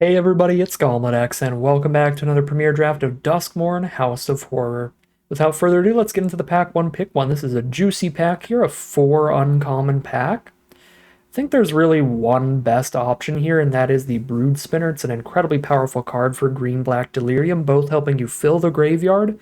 Hey everybody, it's GauntletX, and welcome back to another Premier Draft of Duskmourn, House of Horror. Without further ado, let's get into the pack one, pick one. This is a juicy pack here, a 4 uncommon pack. I think there's really one best option here, and that is the Brood Spinner. It's an incredibly powerful card for green-black Delirium, both helping you fill the graveyard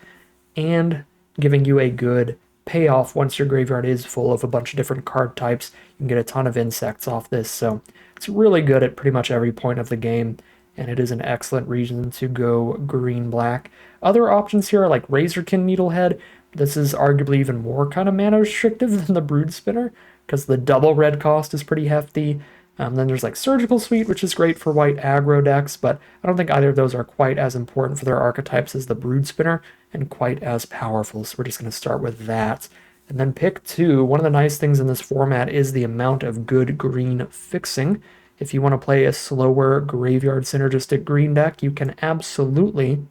and giving you a good payoff once your graveyard is full of a bunch of different card types. You can get a ton of insects off this, so it's really good at pretty much every point of the game, and it is an excellent reason to go green-black. Other options here are like Razorkin Needlehead. This is arguably even more kind of mana restrictive than the Brood Spinner, because the double red cost is pretty hefty. Then there's like Surgical Suite, which is great for white aggro decks, but I don't think either of those are quite as important for their archetypes as the Brood Spinner, and quite as powerful, so we're just going to start with that. And then pick two. One of the nice things in this format is the amount of good green fixing. If you want to play a slower graveyard synergistic green deck, you can absolutely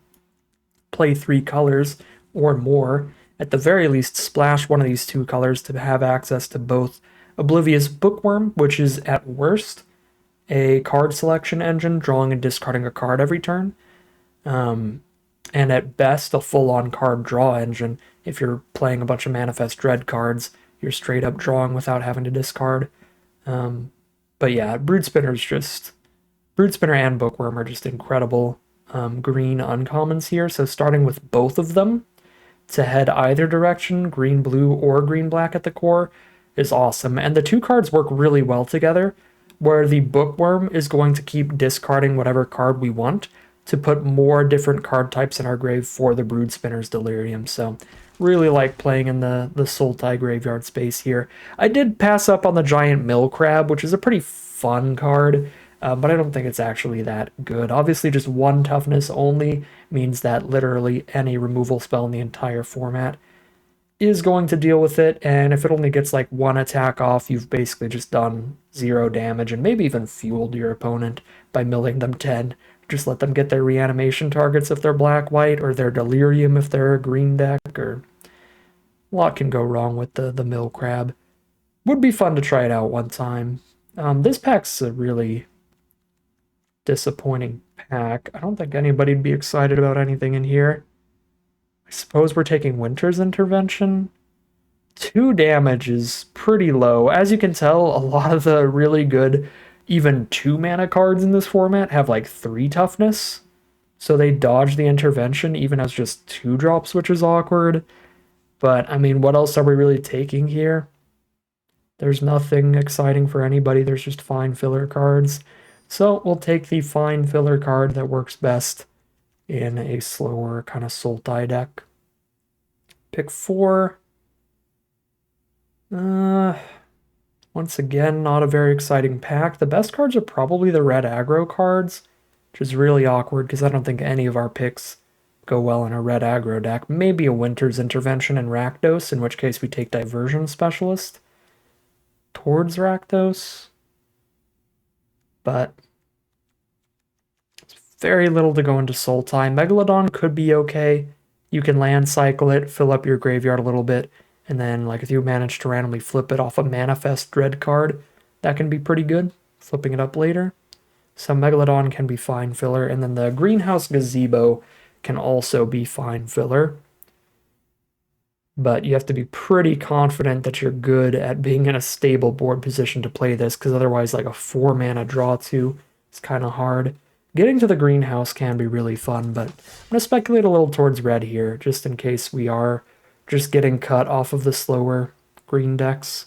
play 3 colors or more. At the very least, splash one of these 2 colors to have access to both Oblivious Bookworm, which is at worst a card selection engine, drawing and discarding a card every turn, and at best a full-on card draw engine. If you're playing a bunch of Manifest Dread cards, you're straight up drawing without having to discard. But yeah, Brood Spinner and Bookworm are just incredible green uncommons here. So starting with both of them to head either direction, green blue or green black at the core, is awesome. And the 2 cards work really well together, where the Bookworm is going to keep discarding whatever card we want to put more different card types in our grave for the Brood Spinner's Delirium. So really like playing in the Sultai graveyard space here. I did pass up on the Giant Mill Crab, which is a pretty fun card, but I don't think it's actually that good. Obviously, just 1 toughness only means that literally any removal spell in the entire format is going to deal with it, and if it only gets like 1 attack off, you've basically just done 0 damage and maybe even fueled your opponent by milling them 10. Just let them get their reanimation targets if they're black-white, or their delirium if they're a green deck, or a lot can go wrong with the mill crab. Would be fun to try it out one time. This pack's a really disappointing pack. I don't think anybody'd be excited about anything in here. I suppose we're taking Winter's Intervention. 2 damage is pretty low. As you can tell, a lot of the really good, even 2 mana cards in this format have like 3 toughness. So they dodge the intervention even as just 2 drops, which is awkward. But I mean, what else are we really taking here? There's nothing exciting for anybody. There's just fine filler cards. So we'll take the fine filler card that works best in a slower kind of Sultai deck. Pick 4. Once again, not a very exciting pack. The best cards are probably the red aggro cards, which is really awkward because I don't think any of our picks go well in a red aggro deck. Maybe a Winter's Intervention and Rakdos, in which case we take Diversion Specialist towards Rakdos. But very little to go into Sultai. Megalodon could be okay. You can land cycle it, fill up your graveyard a little bit, and then like if you manage to randomly flip it off a Manifest Dread card, that can be pretty good, flipping it up later. So Megalodon can be fine filler, and then the Greenhouse Gazebo can also be fine filler. But you have to be pretty confident that you're good at being in a stable board position to play this, because otherwise like a 4 mana draw 2 is kind of hard. Getting to the greenhouse can be really fun, but I'm going to speculate a little towards red here, just in case we are just getting cut off of the slower green decks.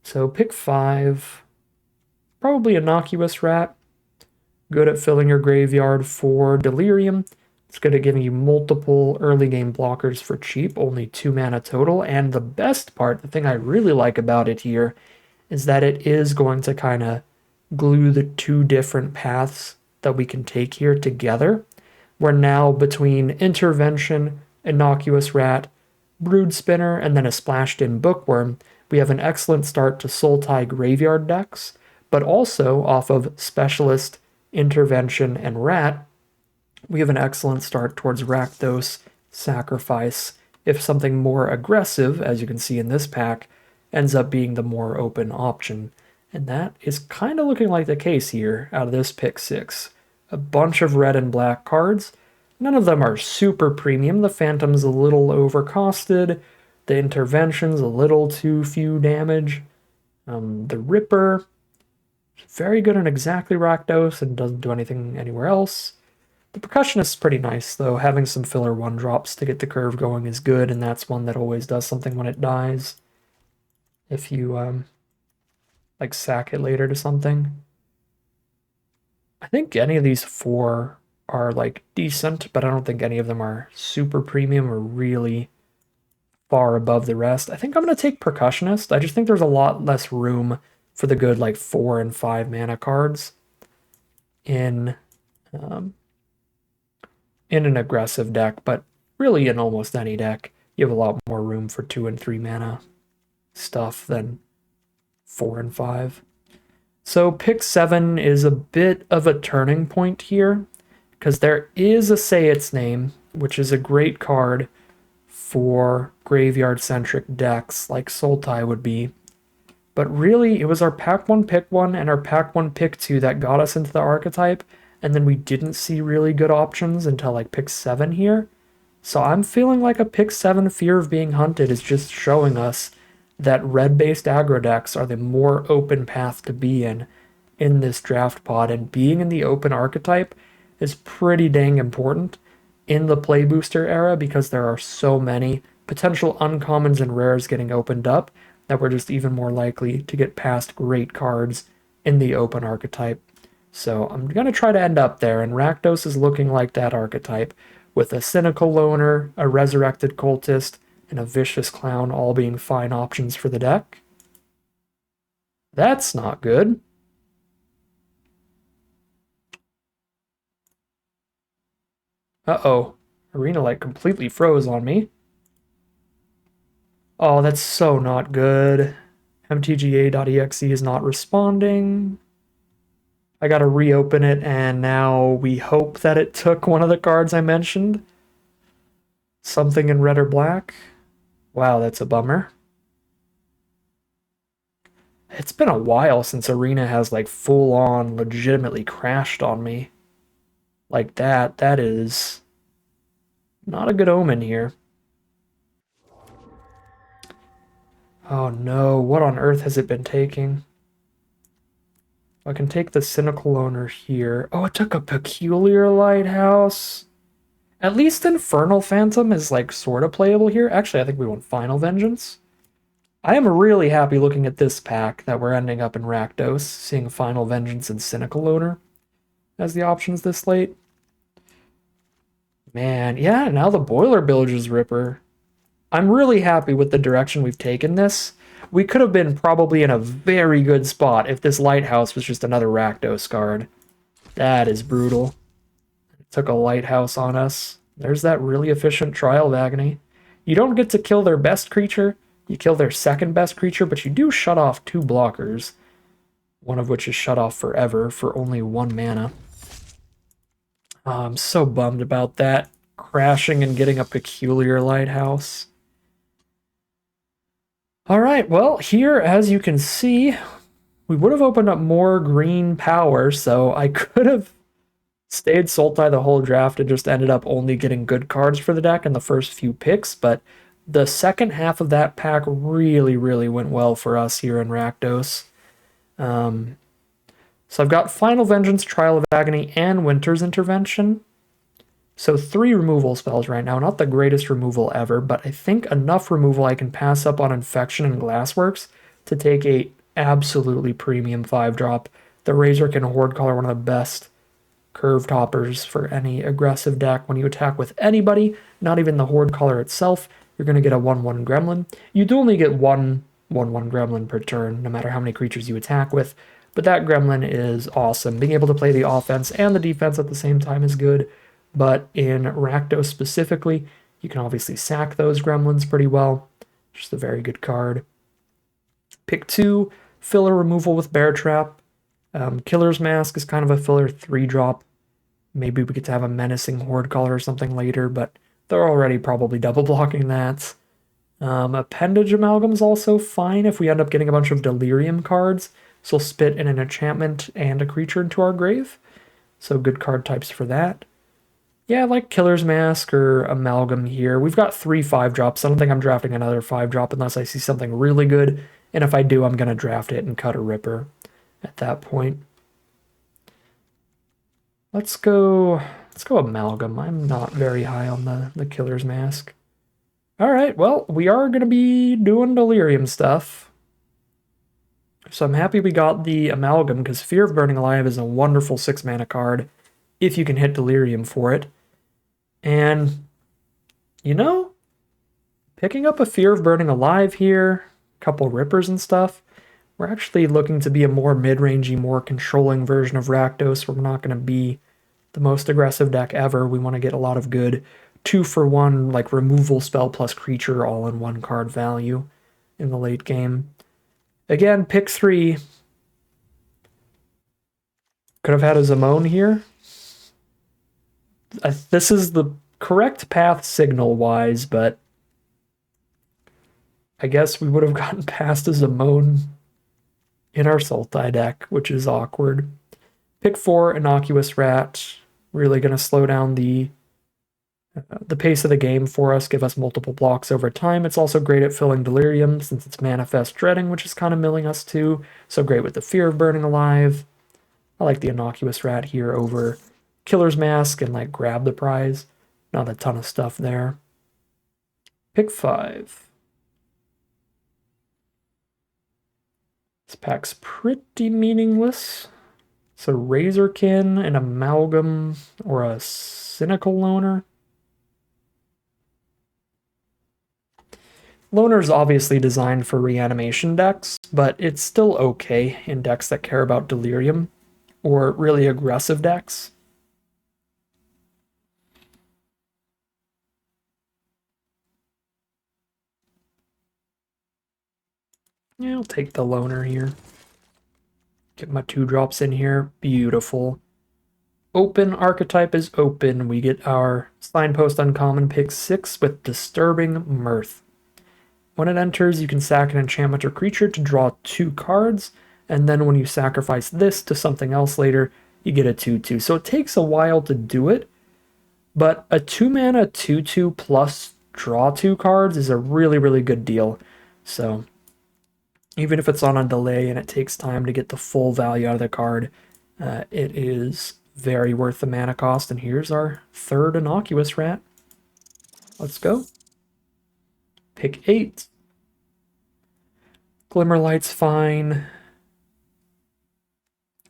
So pick 5. Probably Innocuous Rat. Good at filling your graveyard for Delirium. It's good at giving you multiple early game blockers for cheap, only 2 mana total. And the best part, the thing I really like about it here, is that it is going to kind of glue the 2 different paths that we can take here together. We're now between Intervention, Innocuous Rat, Brood Spinner, and then a splashed in Bookworm. We have an excellent start to Sultai graveyard decks, but also off of Specialist, Intervention, and Rat, we have an excellent start towards Rakdos, Sacrifice, if something more aggressive, as you can see in this pack, ends up being the more open option. And that is kind of looking like the case here out of this pick 6. A bunch of red and black cards. None of them are super premium. The Phantom's a little overcosted. The Intervention's a little too few damage. The Ripper, very good on exactly Rakdos and doesn't do anything anywhere else. The Percussionist is pretty nice, though. Having some filler 1-drops to get the curve going is good, and that's one that always does something when it dies. If you, like, sack it later to something. I think any of these 4 are, like, decent, but I don't think any of them are super premium or really far above the rest. I think I'm going to take Percussionist. I just think there's a lot less room for the good, like, 4 and 5 mana cards in an aggressive deck, but really in almost any deck, you have a lot more room for 2 and 3 mana stuff than 4 and 5. So pick 7 is a bit of a turning point here, because there is a Say Its Name, which is a great card for graveyard-centric decks like Sultai would be. But really, it was our pack 1 pick 1 and our pack 1 pick 2 that got us into the archetype, and then we didn't see really good options until like pick 7 here. So I'm feeling like a pick 7 Fear of Being Hunted is just showing us that red-based aggro decks are the more open path to be in this draft pod, and being in the open archetype is pretty dang important in the play booster era because there are so many potential uncommons and rares getting opened up that we're just even more likely to get past great cards in the open archetype. So I'm going to try to end up there, and Rakdos is looking like that archetype, with a Cynical Loner, a Resurrected Cultist, and a Vicious Clown all being fine options for the deck. That's not good. Uh-oh. Arena Light completely froze on me. Oh, that's so not good. MTGA.exe is not responding. I gotta reopen it, and now we hope that it took one of the cards I mentioned. Something in red or black. Wow, that's a bummer. It's been a while since Arena has like full-on legitimately crashed on me. Like that. That is not a good omen here. Oh no, what on earth has it been taking? I can take the Cynical Loner here. Oh, it took a Peculiar Lighthouse. At least Infernal Phantom is like sort of playable here. Actually, I think we want Final Vengeance. I am really happy looking at this pack that we're ending up in Rakdos, seeing Final Vengeance and Cynical Loner as the options this late. Man, yeah, now the Boiler Bilge's Ripper. I'm really happy with the direction we've taken this. We could have been probably in a very good spot if this Lighthouse was just another Rakdos card. That is brutal. It took a Lighthouse on us. There's that really efficient Trial of Agony. You don't get to kill their best creature, you kill their second best creature, but you do shut off 2 blockers, one of which is shut off forever for only 1 mana. I'm so bummed about that. Crashing and getting a Peculiar Lighthouse. Alright, well, here, as you can see, we would have opened up more green power, so I could have stayed Sultai the whole draft and just ended up only getting good cards for the deck in the first few picks, but the second half of that pack really, really went well for us here in Rakdos. So I've got Final Vengeance, Trial of Agony, and Winter's Intervention. So 3 removal spells right now. Not the greatest removal ever, but I think enough removal I can pass up on Infection and Glassworks to take a absolutely premium 5-drop. The Razorkin Horde Caller, one of the best curve toppers for any aggressive deck. When you attack with anybody, not even the Horde Caller itself, you're going to get a 1/1 Gremlin. You do only get one 1/1 Gremlin per turn, no matter how many creatures you attack with, but that Gremlin is awesome. Being able to play the offense and the defense at the same time is good, but in Rakdos specifically, you can obviously sack those Gremlins pretty well. Just a very good card. Pick 2, filler removal with Bear Trap. Killer's Mask is kind of a filler 3-drop. Maybe we get to have a Menacing Horde Caller or something later, but they're already probably double blocking that. Appendage Amalgam is also fine if we end up getting a bunch of Delirium cards. So spit in an enchantment and a creature into our grave. So good card types for that. Yeah, I like Killer's Mask or Amalgam here. We've got 3 5-drops. I don't think I'm drafting another 5-drop unless I see something really good. And if I do, I'm going to draft it and cut a Ripper at that point. Let's go Amalgam. I'm not very high on the Killer's Mask. All right, well, we are going to be doing Delirium stuff. So I'm happy we got the Amalgam, because Fear of Burning Alive is a wonderful 6-mana card if you can hit Delirium for it. And, you know, picking up a Fear of Burning Alive here, a couple Rippers and stuff, we're actually looking to be a more mid-rangey, more controlling version of Rakdos. We're not going to be the most aggressive deck ever. We want to get a lot of good 2-for-1, like removal spell plus creature all in one card value in the late game. Again, pick 3. Could have had a Zamone here. This is the correct path signal-wise, but I guess we would have gotten past a Zamone in our Sultai deck, which is awkward. Pick 4, Innocuous Rat. Really going to slow down the pace of the game for us, give us multiple blocks over time. It's also great at filling Delirium, since it's Manifest Dreading, which is kind of milling us too. So great with the Fear of Burning Alive. I like the Innocuous Rat here over Killer's Mask and like grab the prize. Not a ton of stuff there. Pick 5. This pack's pretty meaningless. So Razorkin, an Amalgam, or a Cynical Loner. Loner's obviously designed for reanimation decks, but it's still okay in decks that care about Delirium, or really aggressive decks. Yeah, I'll take the Loner here. Get my 2-drops in here. Beautiful. Open archetype is open. We get our Signpost Uncommon pick 6 with Disturbing Mirth. When it enters, you can sack an enchantment or creature to draw 2 cards, and then when you sacrifice this to something else later, you get a 2/2. So it takes a while to do it, but a 2-mana 2/2 plus draw 2 cards is a really, really good deal. So even if it's on a delay and it takes time to get the full value out of the card, it is very worth the mana cost. And here's our 3rd Innocuous Rat. Let's go. Pick 8. Glimmerlight's fine.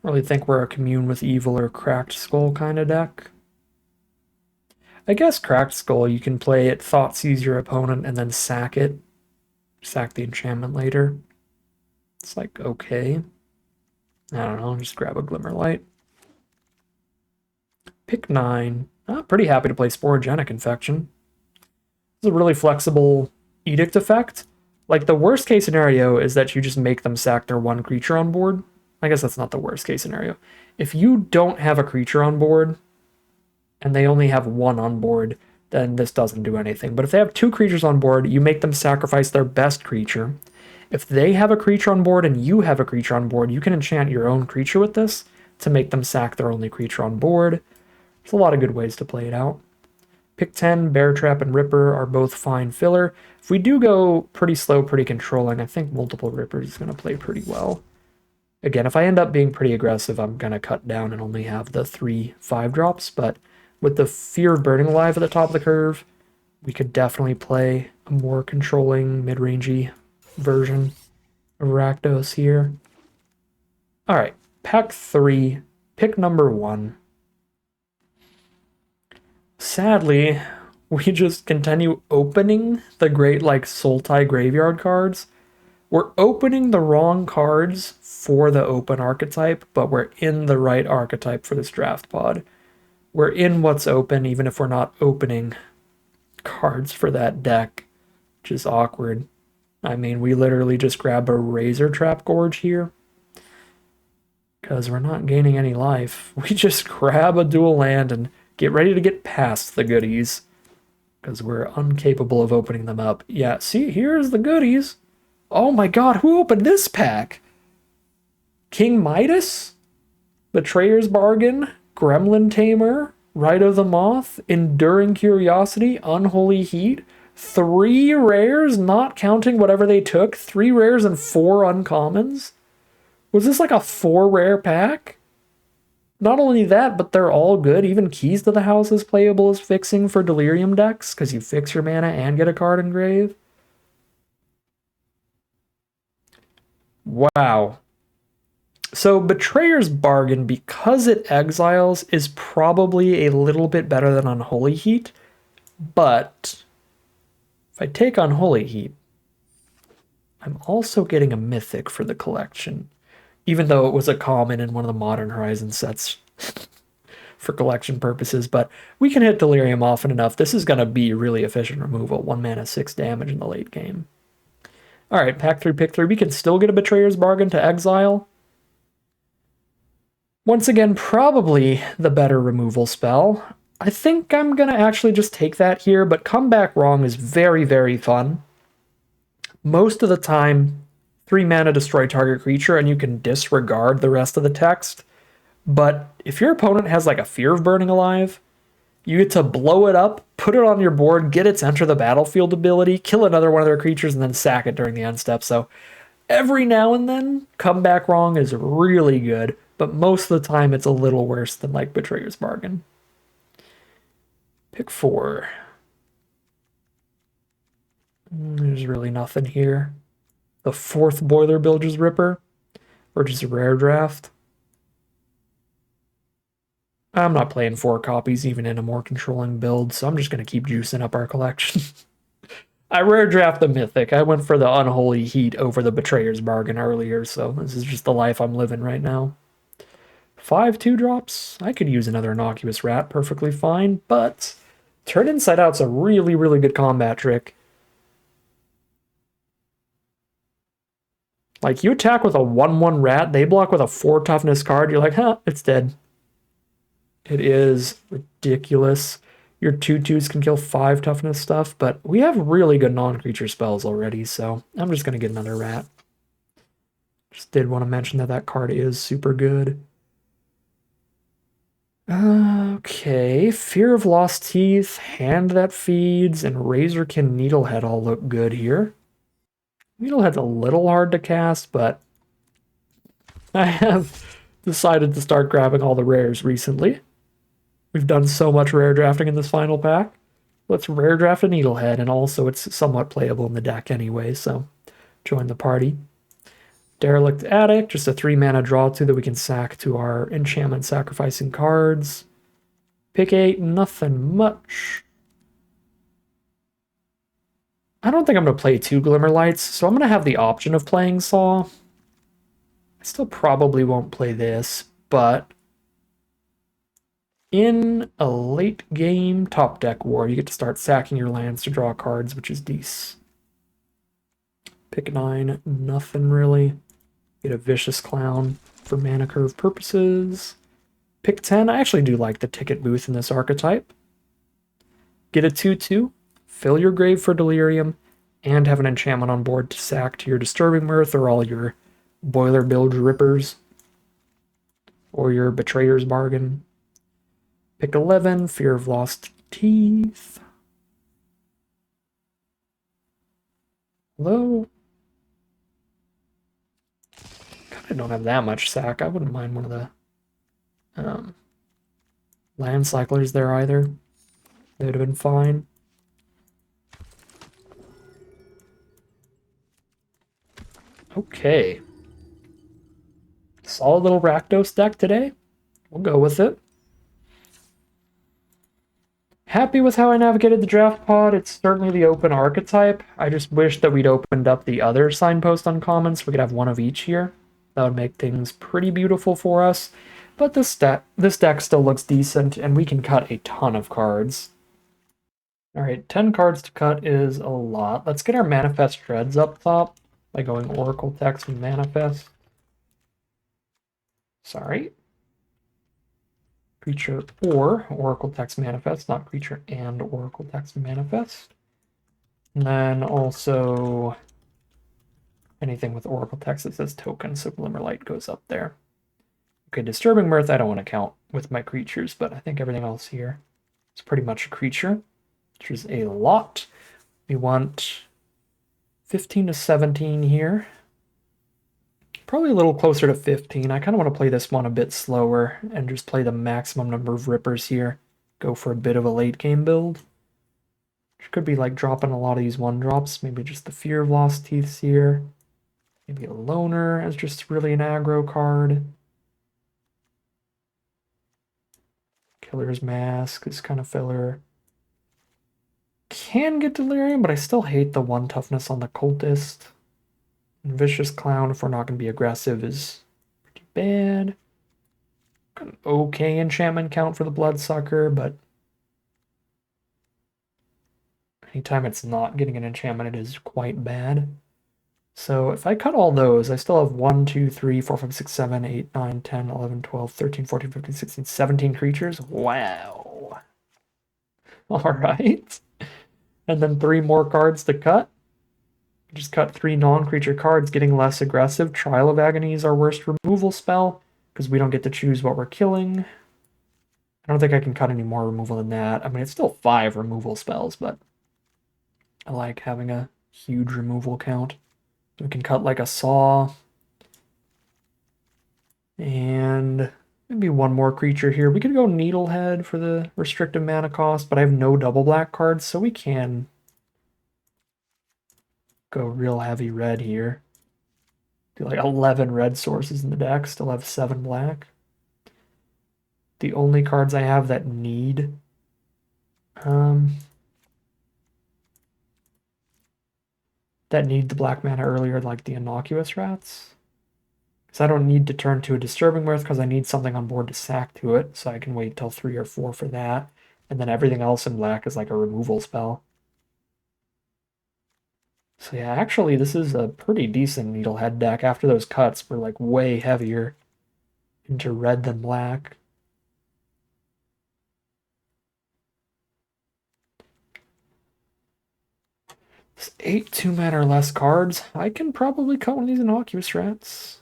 Really think we're a Commune with Evil or Cracked Skull kind of deck. I guess Cracked Skull, you can play it, Thoughtseize your opponent, and then sack it. Sack the enchantment later. It's like, okay. I don't know, just grab a Glimmerlight. Pick 9. Pretty happy to play Sporogenic Infection. It's a really flexible Edict effect. Like, the worst case scenario is that you just make them sack their 1 creature on board. I guess that's not the worst case scenario. If you don't have a creature on board, and they only have 1 on board, then this doesn't do anything. But if they have 2 creatures on board, you make them sacrifice their best creature. If they have a creature on board and you have a creature on board, you can enchant your own creature with this to make them sack their only creature on board. There's a lot of good ways to play it out. Pick 10, Bear Trap and Ripper are both fine filler. If we do go pretty slow, pretty controlling, I think multiple Rippers is going to play pretty well. Again, if I end up being pretty aggressive, I'm going to cut down and only have the 3 5-drops, but with the Fear of Burning Alive at the top of the curve, we could definitely play a more controlling, mid-rangey version of Rakdos here. Alright, pack 3, pick number 1. Sadly, we just continue opening the great, like, Sultai graveyard cards. We're opening the wrong cards for the open archetype, but we're in the right archetype for this draft pod. We're in what's open, even if we're not opening cards for that deck, which is awkward. I mean, we literally just grab a Razor Trap Gorge here, because we're not gaining any life. We just grab a dual land and get ready to get past the goodies, because we're incapable of opening them up. Yeah, see, here's the goodies. Oh my god, who opened this pack? King Midas, Betrayer's Bargain, Gremlin Tamer, Rite of the Moth, Enduring Curiosity, Unholy Heat. 3 rares, not counting whatever they took. 3 rares and 4 uncommons. Was this like a 4 rare pack? Not only that, but they're all good. Even Keys to the House is playable as fixing for Delirium decks, because you fix your mana and get a card engraved. Wow. So Betrayer's Bargain, because it exiles, is probably a little bit better than Unholy Heat. But if I take Unholy Heat, I'm also getting a Mythic for the collection. Even though it was a common in one of the Modern Horizon sets for collection purposes. But we can hit Delirium often enough. This is going to be really efficient removal. 1 mana, 6 damage in the late game. Alright, pack 3, pick 3. We can still get a Betrayer's Bargain to exile. Once again, probably the better removal spell. I think I'm going to actually just take that here, but Come Back Wrong is very, very fun. Most of the time, 3 mana destroy target creature, and you can disregard the rest of the text. But if your opponent has like a Fear of Burning Alive, you get to blow it up, put it on your board, get its Enter the Battlefield ability, kill another one of their creatures, and then sack it during the end step. So every now and then, Come Back Wrong is really good, but most of the time it's a little worse than like Betrayer's Bargain. Pick 4. There's really nothing here. The 4th Boiler Bilge's Ripper, or just a rare draft. I'm not playing 4 copies even in a more controlling build, so I'm just going to keep juicing up our collection. I rare draft the Mythic. I went for the Unholy Heat over the Betrayer's Bargain earlier, so this is just the life I'm living right now. 5 2-drops. I could use another Innocuous Rat perfectly fine, but Turn Inside Out's a really, really good combat trick. Like, you attack with a 1/1 rat, they block with a 4 toughness card, you're like, huh, it's dead. It is ridiculous. Your 2/2s can kill 5 toughness stuff, but we have really good non-creature spells already, so I'm just going to get another rat. Just did want to mention that that card is super good. Okay, Fear of Lost Teeth, Hand That Feeds, and Razorkin Needlehead all look good here. Needlehead's a little hard to cast, but I have decided to start grabbing all the rares recently. We've done so much rare drafting in this final pack. Let's rare draft a Needlehead, and also it's somewhat playable in the deck anyway, so join the party. Derelict Attic, just a 3 mana draw 2 that we can sack to our enchantment sacrificing cards. Pick 8, nothing much. I don't think I'm going to play 2 Glimmerlights, so I'm going to have the option of playing Saw. I still probably won't play this, but in a late game top deck war, you get to start sacking your lands to draw cards, which is decent. Pick 9, nothing really. Get a Vicious Clown for mana curve purposes. Pick 10, I actually do like the ticket booth in this archetype. Get a 2/2, fill your grave for Delirium, and have an enchantment on board to sack to your Disturbing Mirth or all your Boiler Bilge Rippers, or your Betrayer's Bargain. Pick 11, Fear of Lost Teeth. Hello? I don't have that much sack. I wouldn't mind one of the land cyclers there either. They would have been fine. Okay. Solid little Rakdos deck today. We'll go with it. Happy with how I navigated the draft pod. It's certainly the open archetype. I just wish that we'd opened up the other signpost uncommons so we could have one of each here. That would make things pretty beautiful for us. But this deck still looks decent, and we can cut a ton of cards. Alright, 10 cards to cut is a lot. Let's get our Manifest Dreads up top by going Oracle Text and Manifest. Sorry. Creature or Oracle Text Manifest, not creature and Oracle Text Manifest. And then also Anything with Oracle text that says token, so Glimmerlight goes up there. Okay, Disturbing Mirth I don't want to count with my creatures, but I think everything else here is pretty much a creature, which is a lot. We want 15 to 17 here. Probably a little closer to 15. I kind of want to play this one a bit slower and just play the maximum number of Rippers here. Go for a bit of a late game build. Which could be like dropping a lot of these 1-drops. Maybe just the Fear of Lost Teeths here. Maybe a Loner as just really an aggro card. Killer's Mask is kind of filler. Can get Delirium, but I still hate the 1 toughness on the Cultist. And Vicious Clown, if we're not going to be aggressive, is pretty bad. Got an okay enchantment count for the Bloodsucker, but anytime it's not getting an enchantment, it is quite bad. So if I cut all those, I still have 1, 2, 3, 4, 5, 6, 7, 8, 9, 10, 11, 12, 13, 14, 15, 16, 17 creatures. Wow. All right. And then 3 more cards to cut. Just cut 3 non-creature cards, getting less aggressive. Trial of Agony is our worst removal spell, because we don't get to choose what we're killing. I don't think I can cut any more removal than that. I mean, it's still 5 removal spells, but I like having a huge removal count. We can cut like a Saw. And maybe 1 more creature here. We could go Needlehead for the restrictive mana cost, but I have no double black cards, so we can go real heavy red here. Do like 11 red sources in the deck, still have 7 black. The only cards I have that need the black mana earlier, like the Innocuous Rats. Because I don't need to turn to a Disturbing Mirth because I need something on board to sack to it, so I can wait till 3 or 4 for that. And then everything else in black is like a removal spell. So yeah, actually this is a pretty decent Needlehead deck. After those cuts, we're like way heavier into red than black. It's 8 2-mana or less cards. I can probably cut one of these Innocuous Rats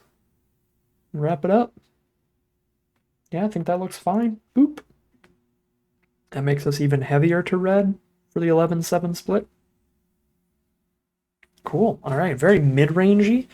and wrap it up. Yeah, I think that looks fine. Boop. That makes us even heavier to red for the 11-7 split. Cool. All right, very mid-rangey,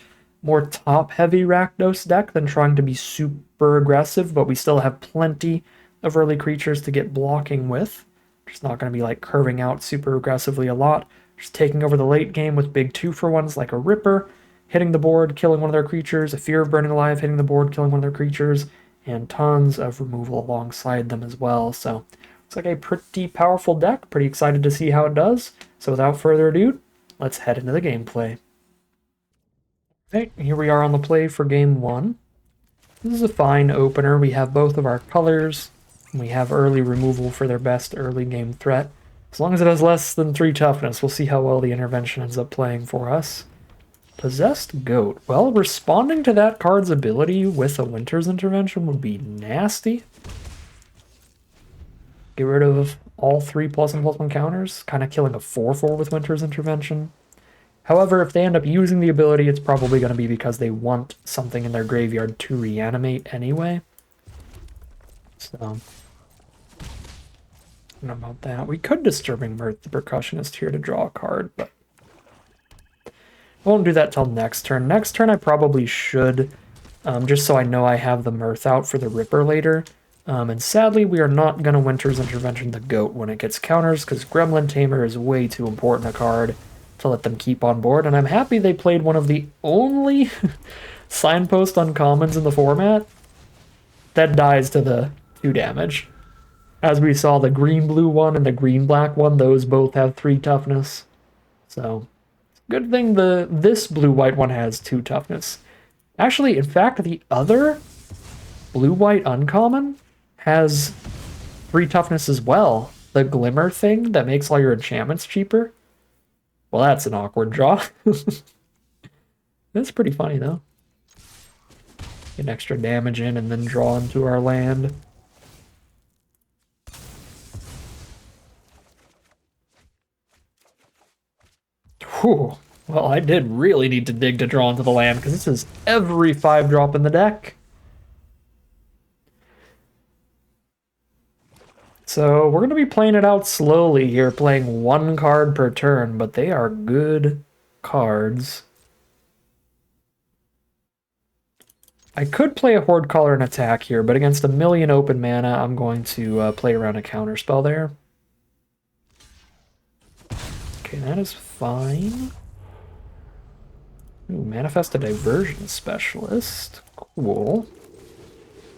more top-heavy Rakdos deck than trying to be super aggressive, but we still have plenty of early creatures to get blocking with. Just not going to be like curving out super aggressively a lot. Just taking over the late game with big 2-for-1s like a Ripper, hitting the board, killing one of their creatures, a Fear of Burning Alive, hitting the board, killing one of their creatures, and tons of removal alongside them as well. So it's like a pretty powerful deck. Pretty excited to see how it does. So without further ado, let's head into the gameplay. Okay, here we are on the play for game 1. This is a fine opener. We have both of our colors. And we have early removal for their best early game threat. As long as it has less than 3 toughness, we'll see how well the intervention ends up playing for us. Possessed Goat. Well, responding to that card's ability with a Winter's Intervention would be nasty. Get rid of all 3 +1/+1 counters, kind of killing a 4/4 with Winter's Intervention. However, if they end up using the ability, it's probably going to be because they want something in their graveyard to reanimate anyway. So, I don't know about that. We could Disturbing Mirth the Percussionist here to draw a card, but I won't do that till next turn. Next turn I probably should, just so I know I have the Mirth out for the Ripper later. And sadly, we are not going to Winter's Intervention the Goat when it gets counters, because Gremlin Tamer is way too important a card to let them keep on board. And I'm happy they played one of the only signpost uncommons in the format that dies to the 2 damage. As we saw, the green-blue one and the green-black one, those both have 3 toughness. So, good thing this blue-white one has 2 toughness. Actually, in fact, the other blue-white uncommon has 3 toughness as well. The Glimmer thing that makes all your enchantments cheaper. Well, that's an awkward draw. That's pretty funny, though. Get extra damage in and then draw into our land. Whew. Well, I did really need to dig to draw into the land, because this is every 5-drop in the deck. So we're going to be playing it out slowly here, playing 1 card per turn, but they are good cards. I could play a Horde Caller and attack here, but against a million open mana, I'm going to play around a counterspell there. Okay, that is fine. Ooh, Manifest a Diversion Specialist. Cool.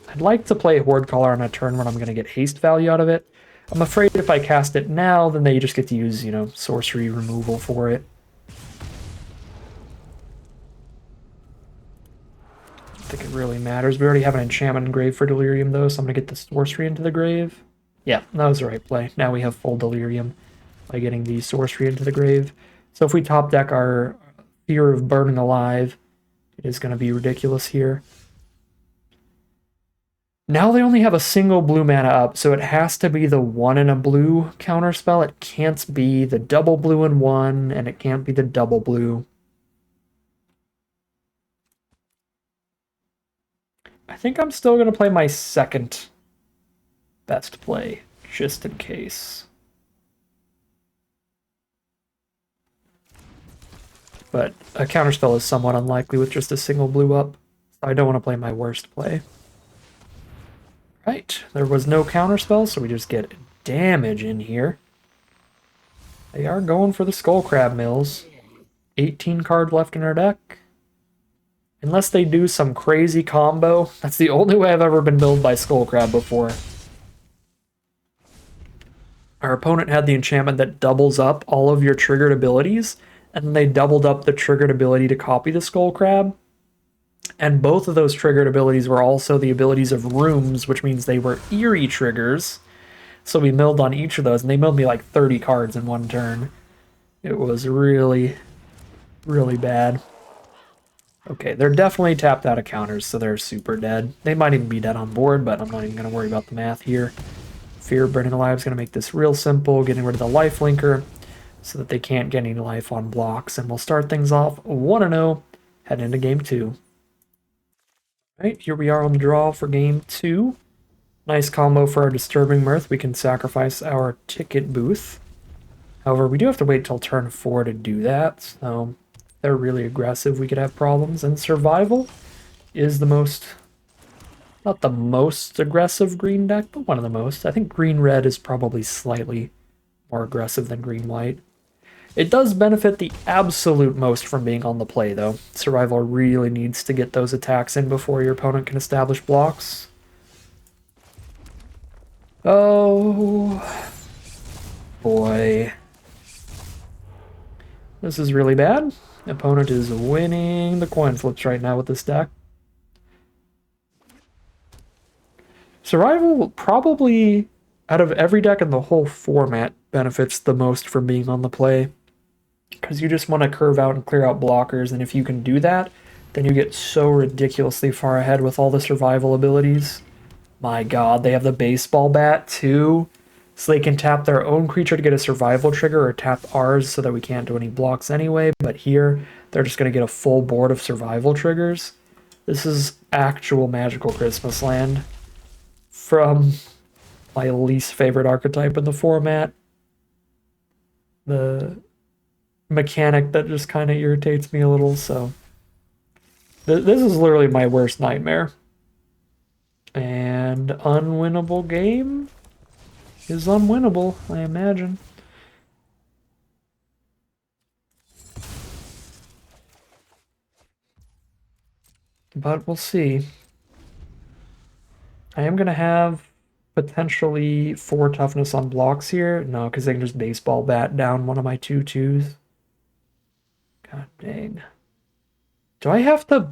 I'd like to play Horde Caller on a turn when I'm going to get haste value out of it. I'm afraid if I cast it now, then they just get to use, sorcery removal for it. I don't think it really matters. We already have an enchantment in grave for Delirium, though, so I'm going to get the sorcery into the grave. Yeah, that was the right play. Now we have full Delirium by getting the sorcery into the grave. So if we top deck our Fear of Burning Alive, it is going to be ridiculous here. Now they only have a single blue mana up, so it has to be the 1 and a blue counterspell. It can't be the double blue and 1, and it can't be the double blue. I think I'm still going to play my second best play, just in case. But a counterspell is somewhat unlikely with just a single blue up, so I don't want to play my worst play. Right, there was no counterspell, so we just get damage in here. They are going for the Skullcrab Mills. 18 cards left in our deck. Unless they do some crazy combo. That's the only way I've ever been billed by Skullcrab before. Our opponent had the enchantment that doubles up all of your triggered abilities, and then they doubled up the triggered ability to copy the Skullcrab. And both of those triggered abilities were also the abilities of rooms, which means they were eerie triggers. So we milled on each of those, and they milled me like 30 cards in one turn. It was really, really bad. Okay, they're definitely tapped out of counters, so they're super dead. They might even be dead on board, but I'm not even going to worry about the math here. Fear of Burning Alive is going to make this real simple, getting rid of the life linker so that they can't get any life on blocks. And we'll start things off 1-0, head into game 2. Right, here we are on the draw for game 2. Nice combo for our Disturbing Mirth. We can sacrifice our ticket booth. However, we do have to wait till turn 4 to do that, so if they're really aggressive, we could have problems. And Survival is the most, not the most aggressive green deck, but one of the most. I think green-red is probably slightly more aggressive than green-white. It does benefit the absolute most from being on the play, though. Survival really needs to get those attacks in before your opponent can establish blocks. Oh, boy. This is really bad. Opponent is winning the coin flips right now with this deck. Survival probably, out of every deck in the whole format, benefits the most from being on the play. Because you just want to curve out and clear out blockers, and if you can do that, then you get so ridiculously far ahead with all the survival abilities. My god, they have the baseball bat too, so they can tap their own creature to get a survival trigger or tap ours so that we can't do any blocks anyway, but here they're just going to get a full board of survival triggers. This is actual Magical Christmas Land from my least favorite archetype in the format. The mechanic that just kind of irritates me a little, so this is literally my worst nightmare. And unwinnable game is unwinnable, I imagine. But we'll see. I am going to have potentially 4 toughness on blocks here. No, because they can just baseball bat down one of my 2/2s. God dang. Do I have to...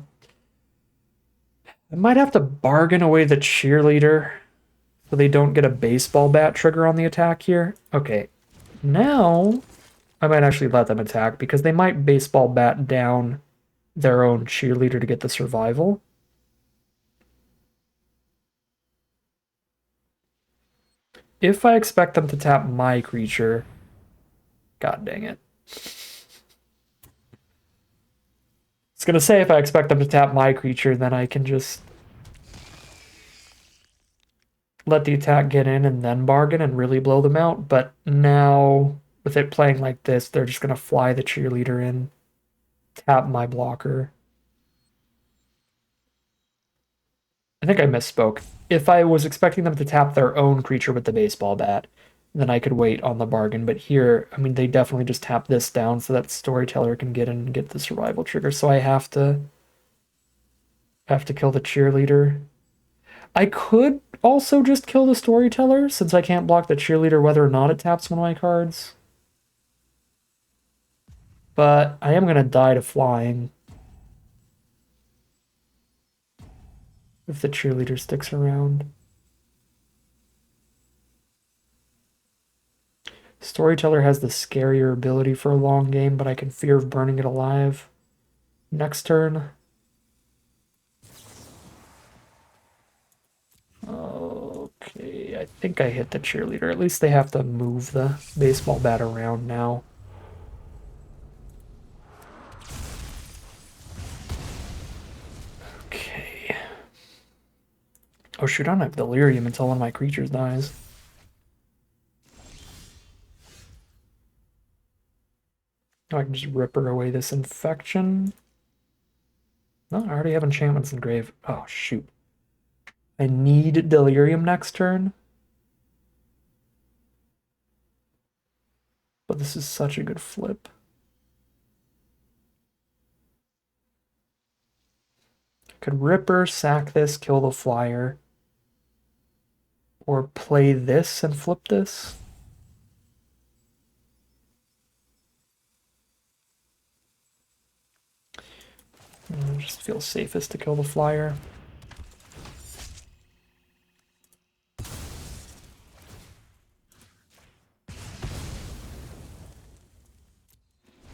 I might have to bargain away the cheerleader so they don't get a baseball bat trigger on the attack here. Okay, now I might actually let them attack because they might baseball bat down their own cheerleader to get the survival. If I expect them to tap my creature, god dang it. was gonna say, if I expect them to tap my creature, then I can just let the attack get in and then bargain and really blow them out. But now, with it playing like this, they're just gonna fly the cheerleader in, tap my blocker. I think I misspoke. If I was expecting them to tap their own creature with the baseball bat, then I could wait on the bargain. But here, I mean, they definitely just tap this down so that Storyteller can get in and get the survival trigger. So I have to kill the cheerleader. I could also just kill the Storyteller since I can't block the cheerleader whether or not it taps one of my cards. But I am gonna die to flying if the cheerleader sticks around. Storyteller has the scarier ability for a long game, but I can fear of burning it alive. Next turn. Okay, I think I hit the cheerleader. At least they have to move the baseball bat around now. Okay. Oh shoot, I don't have delirium until one of my creatures dies. I can just ripper away this infection. No, I already have enchantments engraved. Oh, shoot. I need delirium next turn. But this is such a good flip. Could ripper, sack this, kill the flyer. Or play this and flip this. It just feels safest to kill the flyer.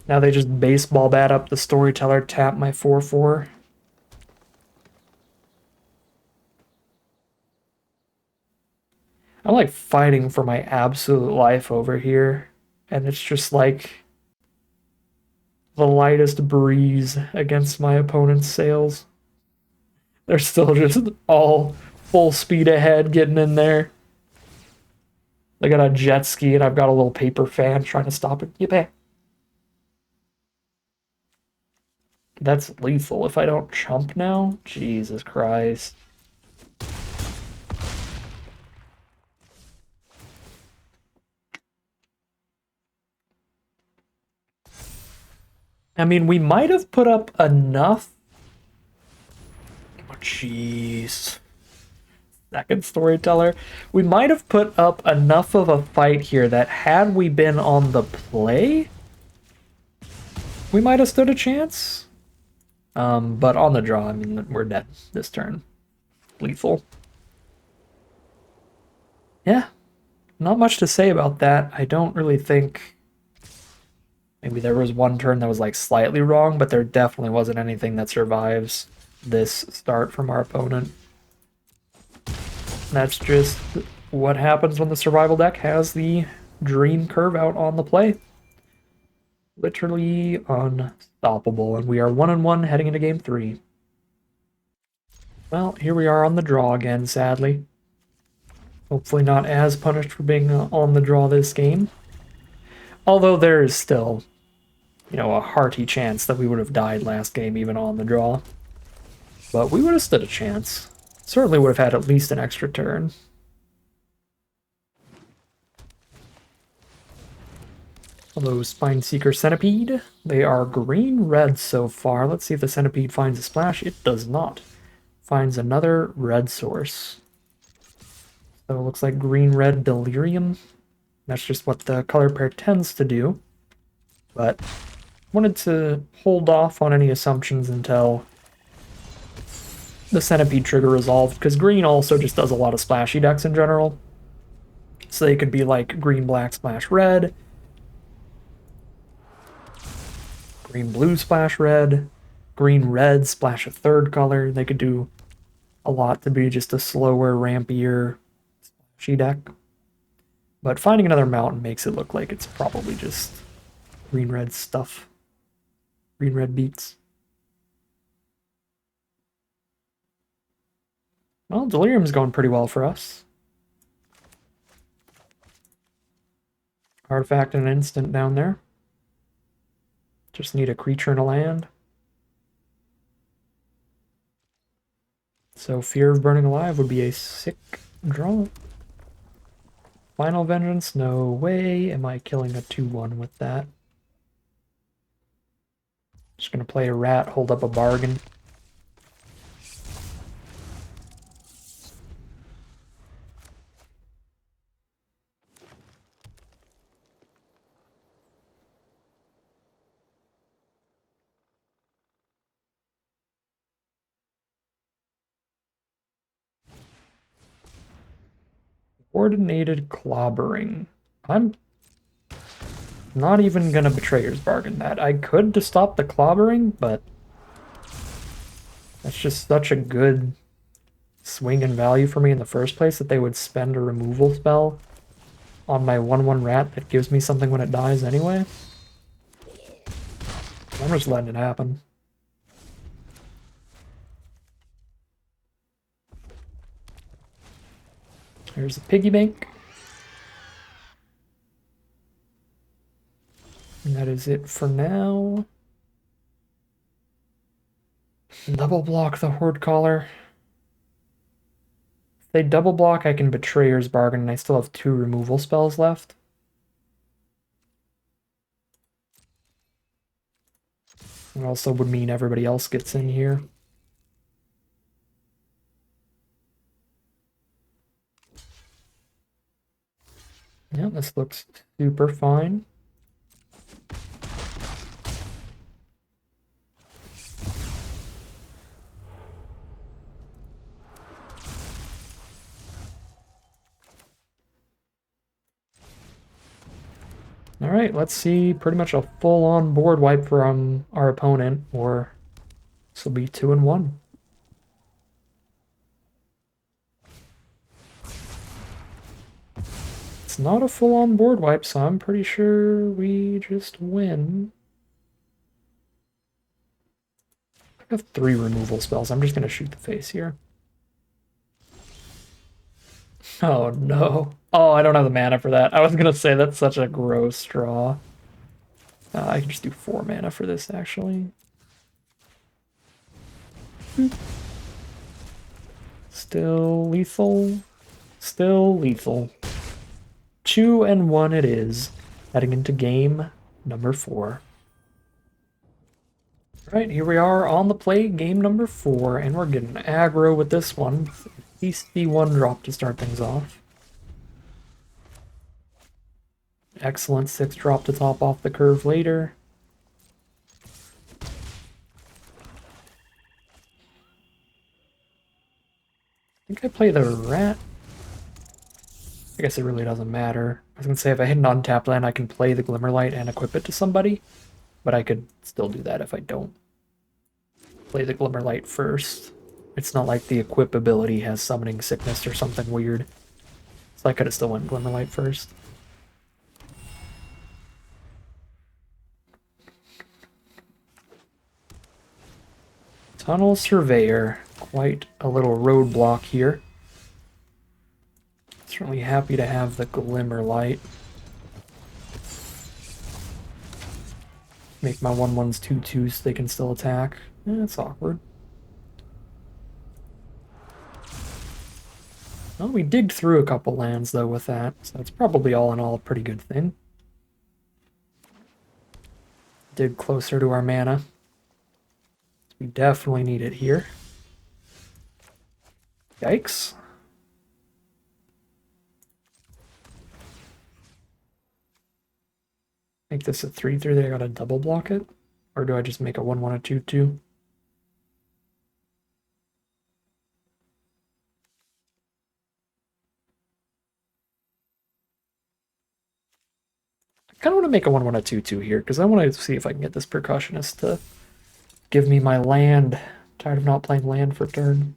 Now they just baseball bat up the Storyteller, tap my 4/4. I'm like fighting for my absolute life over here. And it's just like the lightest breeze against my opponent's sails. They're still just all full speed ahead getting in there. They got a jet ski and I've got a little paper fan trying to stop it. Yippee. That's lethal if I don't chump now. Jesus Christ. I mean, we might have put up enough. Oh, jeez. Second Storyteller. We might have put up enough of a fight here that had we been on the play, we might have stood a chance. But on the draw, I mean, we're dead this turn. Lethal. Yeah, not much to say about that. I don't really think... Maybe there was one turn that was like slightly wrong, but there definitely wasn't anything that survives this start from our opponent. That's just what happens when the survival deck has the dream curve out on the play. Literally unstoppable, and we are 1-1 heading into game 3. Well, here we are on the draw again, sadly. Hopefully not as punished for being on the draw this game. Although there is still, you know, a hearty chance that we would have died last game even on the draw. But we would have stood a chance. Certainly would have had at least an extra turn. Hello, Spineseeker Centipede. They are green-red so far. Let's see if the Centipede finds a splash. It does not. Finds another red source. So it looks like green-red Delirium. That's just what the color pair tends to do. But wanted to hold off on any assumptions until the Centipede trigger resolved, because green also just does a lot of splashy decks in general. So they could be like green-black splash red, green-blue splash red, green-red splash a third color. They could do a lot to be just a slower, rampier splashy deck. But finding another mountain makes it look like it's probably just green-red stuff. Green-red beats. Well, Delirium's going pretty well for us. Artifact and an instant down there. Just need a creature and a land. So Fear of Burning Alive would be a sick draw. Final Vengeance? No way am I killing a 2-1 with that. Just gonna play a rat, hold up a bargain. Coordinated Clobbering. I'm not even gonna Betrayer's Bargain that. I could to stop the clobbering, but that's just such a good swing in value for me in the first place that they would spend a removal spell on my 1/1 rat that gives me something when it dies anyway. I'm just letting it happen. Here's the piggy bank. And that is it for now. Double block the Horde Caller. If they double block, I can Betrayer's Bargain, and I still have 2 removal spells left. It also would mean everybody else gets in here. Yeah, this looks super fine. All right, let's see pretty much a full-on board wipe from our opponent, or this will be 2-1. It's not a full-on board wipe, so I'm pretty sure we just win. I have 3 removal spells. I'm just going to shoot the face here. Oh, no. Oh, I don't have the mana for that. I was going to say that's such a gross draw. I can just do 4 mana for this, actually. Still lethal. Still lethal. 2-1 it is, heading into game number 4. Right, here we are on the play, game number 4, and we're getting aggro with this one. Beastie 1 drop to start things off. Excellent 6 drop to top off the curve later. I think I play the rat. I guess it really doesn't matter. I was gonna say if I hit an untapped land, I can play the Glimmerlight and equip it to somebody, but I could still do that if I don't play the Glimmerlight first. It's not like the equip ability has Summoning Sickness or something weird. So I could have still went Glimmerlight first. Tunnel Surveyor. Quite a little roadblock here. Certainly happy to have the Glimmerlight. Make my 1/1s 2/2s so they can still attack. That's awkward. Well, we digged through a couple lands, though, with that, so it's probably all in all a pretty good thing. Dig closer to our mana. We definitely need it here. Yikes. Make this a 3/3, I gotta double block it? Or do I just make a 1/1 a 2/2? I kind of want to make a 1/1 a 2/2 here, because I want to see if I can get this Percussionist to give me my land. Tired of not playing land for turn.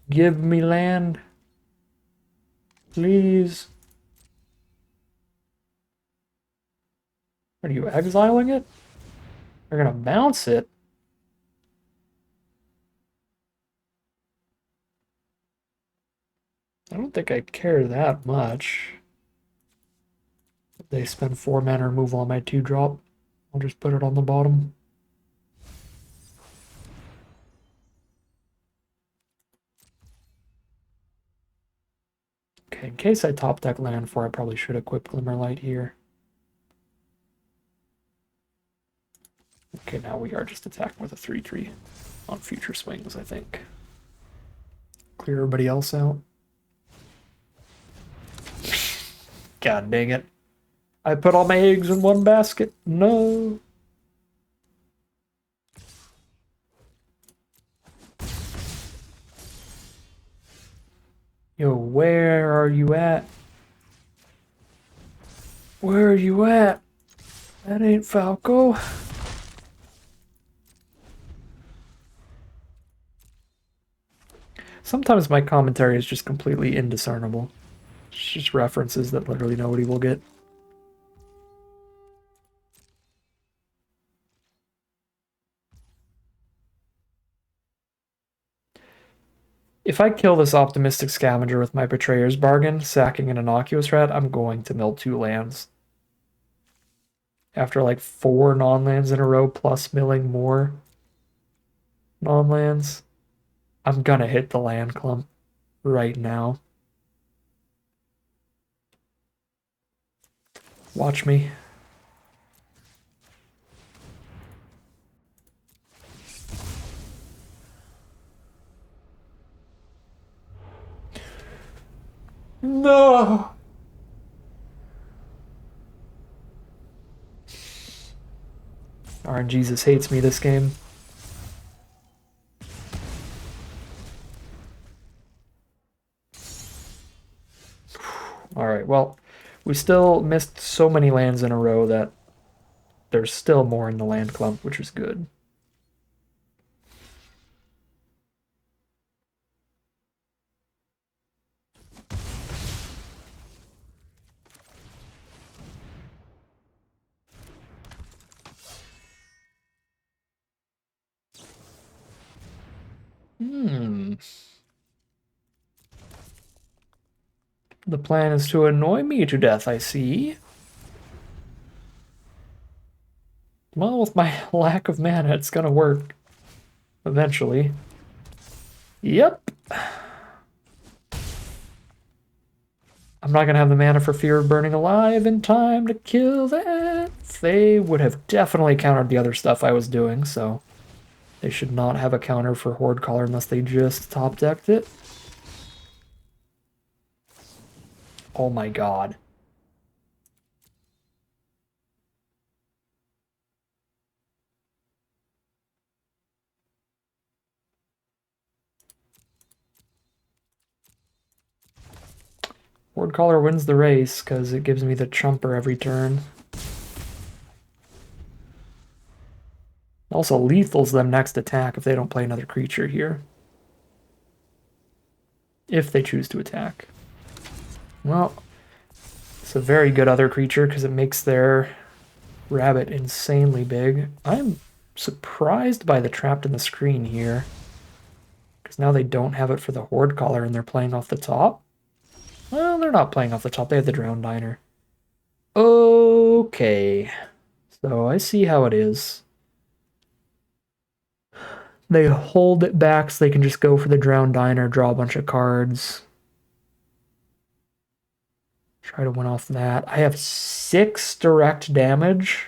Give me land. Please. Are you exiling it? You're gonna bounce it. I don't think I care that much. If they spend 4 mana removal on my 2-drop, I'll just put it on the bottom. Okay, in case I top deck land 4, I probably should equip Glimmerlight here. Okay, now we are just attacking with a 3/3 on future swings, I think. Clear everybody else out. God dang it. I put all my eggs in one basket. No. Yo, where are you at? Where are you at? That ain't Falco. Sometimes my commentary is just completely indiscernible. It's just references that literally nobody will get. If I kill this Optimistic Scavenger with my Betrayer's Bargain, sacking an Innocuous Rat, I'm going to mill 2 lands. After like 4 non-lands in a row, plus milling more non-lands, I'm gonna hit the land clump right now. Watch me. No! RNGesus hates me this game. Alright, well, we still missed so many lands in a row that there's still more in the land clump, which is good. The plan is to annoy me to death, I see. Well, with my lack of mana, it's gonna work. Eventually. Yep. I'm not gonna have the mana for Fear of Burning Alive in time to kill that. They would have definitely countered the other stuff I was doing, so they should not have a counter for Horde Caller unless they just top decked it. Oh my god. Horde Caller wins the race because it gives me the chumper every turn. Also lethals them next attack if they don't play another creature here. If they choose to attack. Well, it's a very good other creature because it makes their rabbit insanely big. I'm surprised by the Trapped in the Screen here. Because now they don't have it for the Horde Caller and they're playing off the top. Well, they're not playing off the top. They have the Drowned Diner. Okay. So I see how it is. They hold it back so they can just go for the Drowned Diner, draw a bunch of cards. Try to win off that. I have 6 direct damage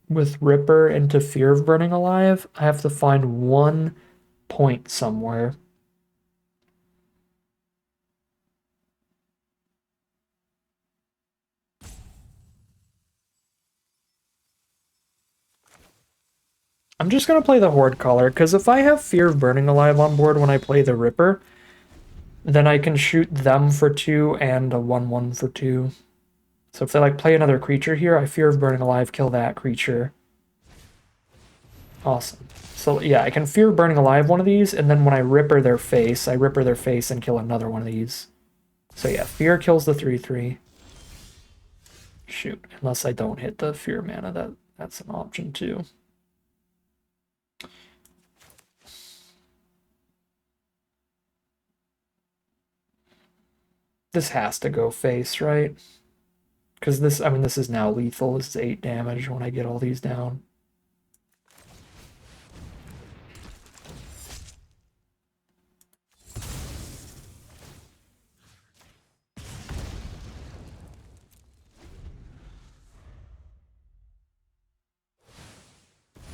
with Ripper into Fear of Burning Alive. I have to find 1 point somewhere. I'm just going to play the Horde Caller, because if I have Fear of Burning Alive on board when I play the Ripper, then I can shoot them for 2 and a 1/1 for 2. So if they like play another creature here, I Fear of Burning Alive, kill that creature. Awesome. So yeah, I can Fear of Burning Alive one of these, and then when I Ripper their face, I Ripper their face and kill another one of these. So yeah, Fear kills the 3/3. Shoot, unless I don't hit the Fear mana, that's an option too. This has to go face, right? Because this, I mean, this is now lethal. This is 8 damage when I get all these down.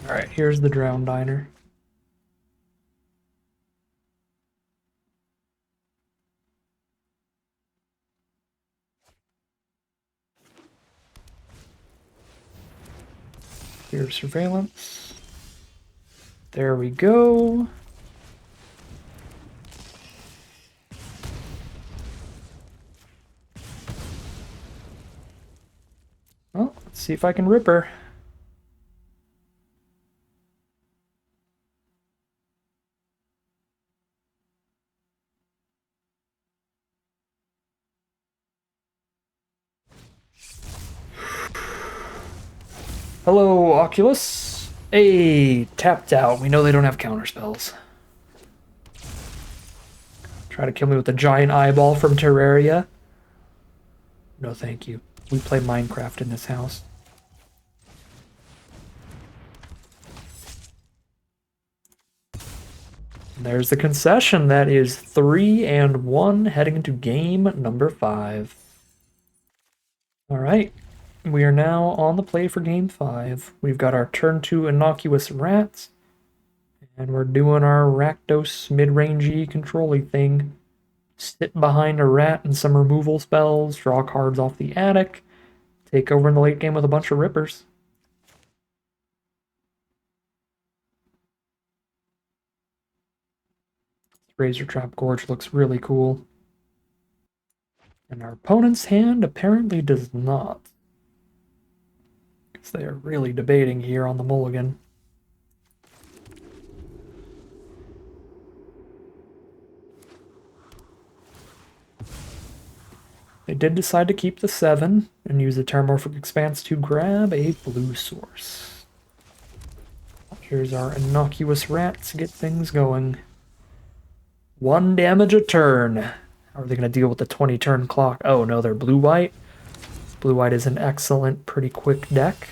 Alright, here's the Drown Diner. Here's Surveillance. There we go. Well, let's see if I can rip her. Hello, Oculus. Hey, tapped out. We know they don't have counter spells. Try to kill me with the giant eyeball from Terraria. No, thank you. We play Minecraft in this house. And there's the concession. That is 3-1 heading into game number 5. All right. We are now on the play for game 5. We've got our turn 2 innocuous rats. And we're doing our Rakdos mid-rangey control-y thing. Sit behind a rat and some removal spells, draw cards off the attic, take over in the late game with a bunch of rippers. Razor Trap Gorge looks really cool. And our opponent's hand apparently does not. Because they are really debating here on the mulligan. They did decide to keep the 7 and use the Terramorphic Expanse to grab a blue source. Here's our innocuous rat to get things going. 1 damage a turn. How are they going to deal with the 20-turn clock? Oh no, they're blue-white. Blue-white is an excellent, pretty quick deck.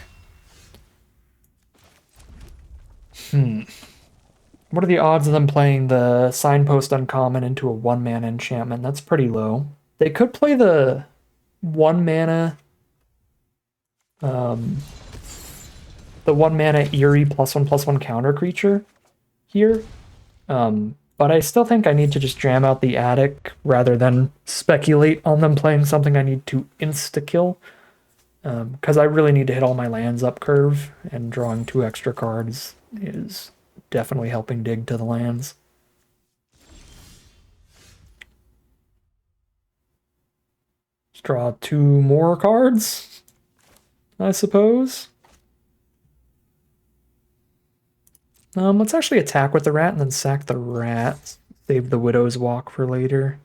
What are the odds of them playing the Signpost Uncommon into a 1-mana enchantment? That's pretty low. They could play the 1-mana the 1-mana Eerie +1/+1 counter creature here. But I still think I need to just jam out the attic rather than speculate on them playing something I need to insta-kill. Because I really need to hit all my lands up curve, and drawing 2 extra cards is definitely helping dig to the lands. Let's draw 2 more cards, I suppose. Let's actually attack with the rat and then sack the rat. Save the Widow's Walk for later.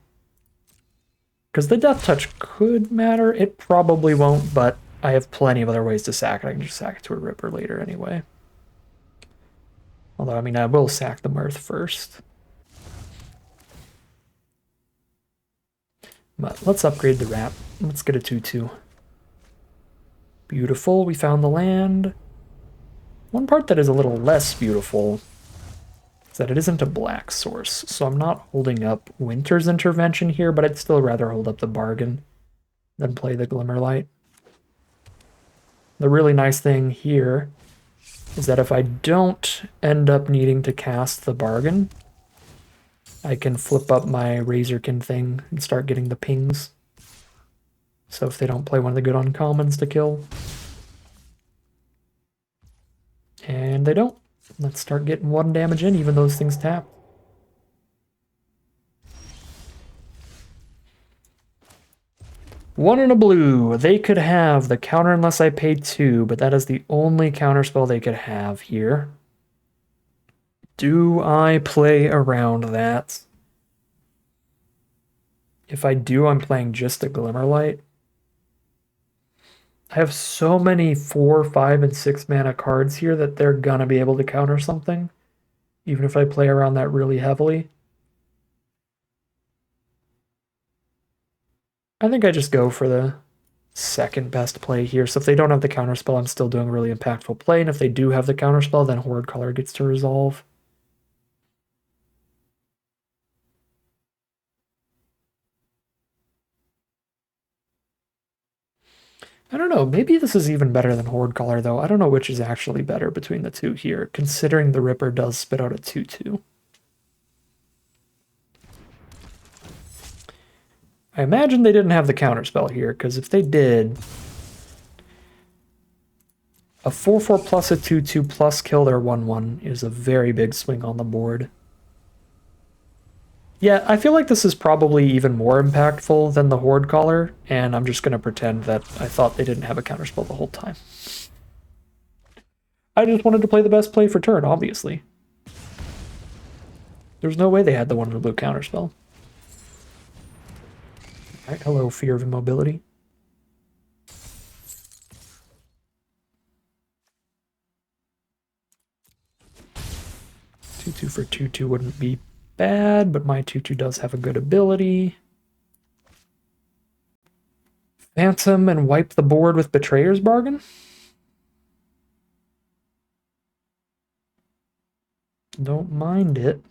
Because the Death Touch could matter. It probably won't, but I have plenty of other ways to sack it. I can just sack it to a Ripper later anyway. Although, I mean, I will sack the Mirth first. But let's upgrade the rat. Let's get a 2/2. Beautiful, we found the land. One part that is a little less beautiful is that it isn't a black source, so I'm not holding up Winter's Intervention here, but I'd still rather hold up the Bargain than play the Glimmerlight. The really nice thing here is that if I don't end up needing to cast the Bargain, I can flip up my Razorkin thing and start getting the pings. So if they don't play one of the good uncommons to kill. And they don't. Let's start getting 1 damage in, even those things tap. One in a blue. They could have the counter unless I pay 2, but that is the only counter spell they could have here. Do I play around that? If I do, I'm playing just a Glimmerlight. I have so many 4, 5, and 6 mana cards here that they're gonna be able to counter something, even if I play around that really heavily. I think I just go for the second best play here. So if they don't have the counterspell, I'm still doing a really impactful play. And if they do have the counterspell, then Horde Color gets to resolve. I don't know, maybe this is even better than Horde Color, though. I don't know which is actually better between the two here, considering the Ripper does spit out a 2/2. I imagine they didn't have the counterspell here, because if they did, a 4/4 plus a 2/2 plus kill their 1/1 is a very big swing on the board. Yeah, I feel like this is probably even more impactful than the Horde Caller, and I'm just going to pretend that I thought they didn't have a counterspell the whole time. I just wanted to play the best play for turn, obviously. There's no way they had the 1 blue counterspell. Alright, hello, Fear of Immobility. Two for 2/2 wouldn't be bad, but my 2/2 does have a good ability. Phantom and wipe the board with Betrayer's Bargain? Don't mind it.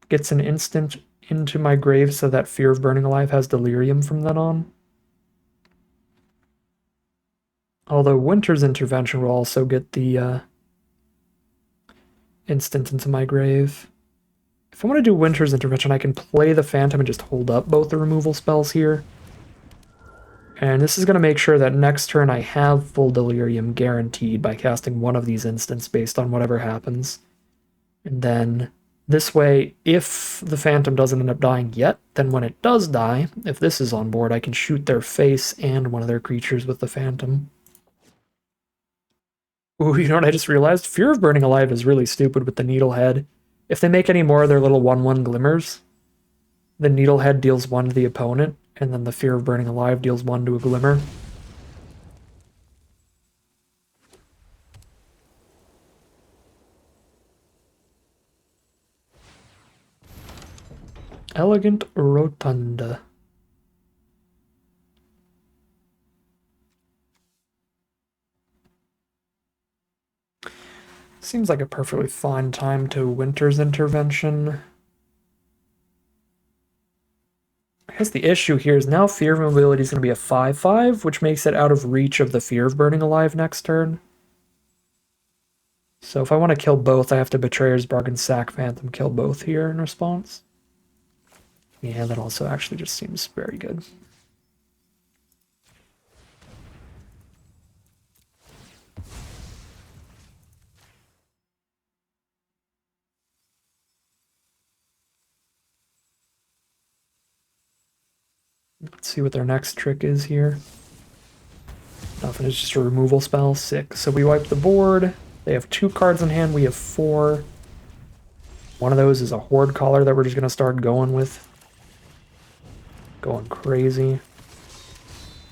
Gets an instant into my grave so that Fear of Burning Alive has Delirium from then on. Although Winter's Intervention will also get the instant into my grave. If I want to do Winter's Intervention, I can play the Phantom and just hold up both the removal spells here. And this is going to make sure that next turn I have full Delirium guaranteed by casting one of these instants based on whatever happens. And then this way, if the Phantom doesn't end up dying yet, then when it does die, if this is on board, I can shoot their face and one of their creatures with the Phantom. Ooh, you know what I just realized? Fear of Burning Alive is really stupid with the Needlehead. If they make any more of their little 1/1 glimmers, the Needlehead deals 1 to the opponent, and then the Fear of Burning Alive deals 1 to a glimmer. Elegant Rotunda. Seems like a perfectly fine time to Winter's Intervention. I guess the issue here is now Fear of Immobility is going to be a 5/5, which makes it out of reach of the Fear of Burning Alive next turn. So if I want to kill both, I have to Betrayer's Bargain, sack Phantom, kill both here in response. Yeah, that also actually just seems very good. Let's see what their next trick is here. Nothing, it's just a removal spell. 6. So we wipe the board. They have 2 cards in hand, we have 4. One of those is a Horde Collar that we're just going to start going with. Going crazy.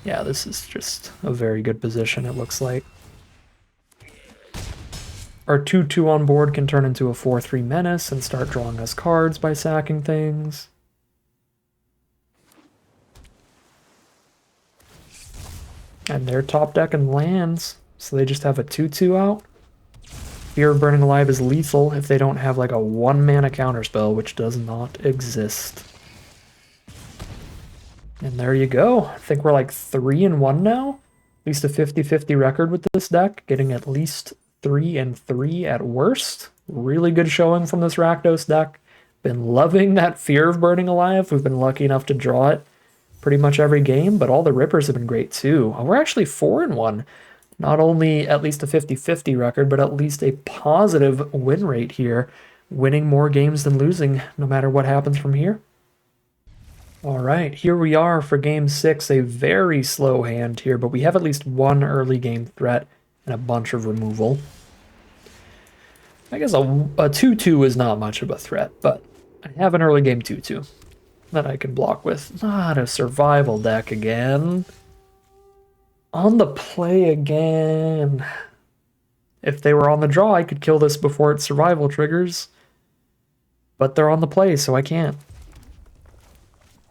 Yeah, this is just a very good position, it looks like. Our 2/2 on board can turn into a 4/3 menace and start drawing us cards by sacking things. And they're top deck and lands, so they just have a 2/2 out. Fear of Burning Alive is lethal if they don't have like a 1-mana counterspell, which does not exist. And there you go. I think we're like 3-1 now. At least a 50-50 record with this deck, getting at least 3-3 at worst. Really good showing from this Rakdos deck. Been loving that Fear of Burning Alive. We've been lucky enough to draw it pretty much every game, but all the Rippers have been great too. We're actually 4-1. Not only at least a 50-50 record, but at least a positive win rate here. Winning more games than losing, no matter what happens from here. All right, here we are for game 6, a very slow hand here, but we have at least 1 early game threat and a bunch of removal. I guess a 2/2 is not much of a threat, but I have an early game 2/2 that I can block with. Not a survival deck again. On the play again. If they were on the draw, I could kill this before its survival triggers. But they're on the play, so I can't.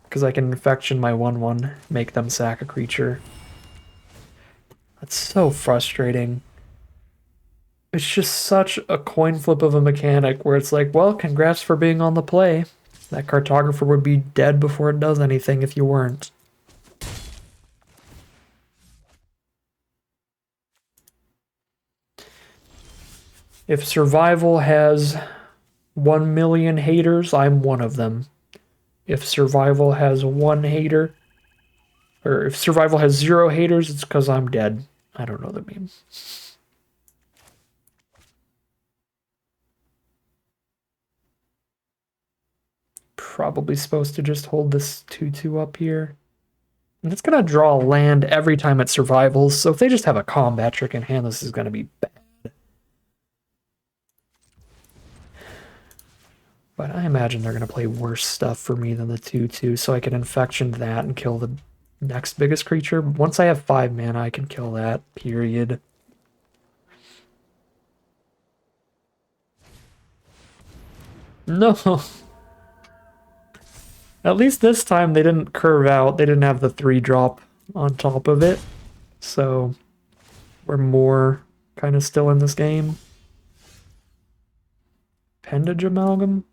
Because I can infection my 1/1, make them sack a creature. That's so frustrating. It's just such a coin flip of a mechanic where it's like, well, congrats for being on the play. That cartographer would be dead before it does anything if you weren't. If survival has 1 million haters, I'm one of them. If survival has 1 hater, or if survival has 0 haters, it's because I'm dead. I don't know the meme. Probably supposed to just hold this 2/2 up here. And it's going to draw a land every time it survivals, so if they just have a combat trick in hand, this is going to be bad. But I imagine they're going to play worse stuff for me than the 2/2, so I can infection that and kill the next biggest creature. Once I have 5 mana, I can kill that, period. No! At least this time they didn't curve out. They didn't have the 3-drop on top of it. So we're more kind of still in this game. Appendage Amalgam?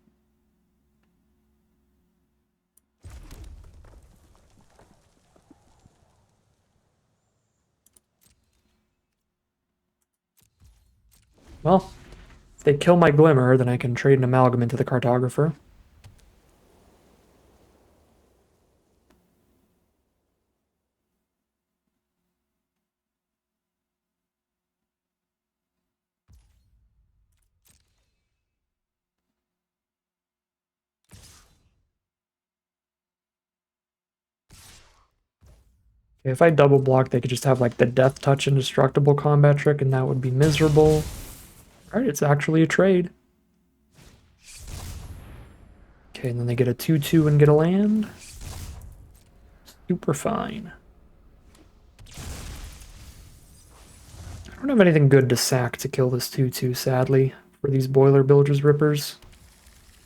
Well, if they kill my Glimmer, then I can trade an Amalgam into the Cartographer. If I double block, they could just have like the Death Touch Indestructible combat trick, and that would be miserable. Alright, it's actually a trade. Okay, and then they get a 2/2 and get a land. Super fine. I don't have anything good to sack to kill this 2/2, sadly, for these Boiler Bilges Rippers.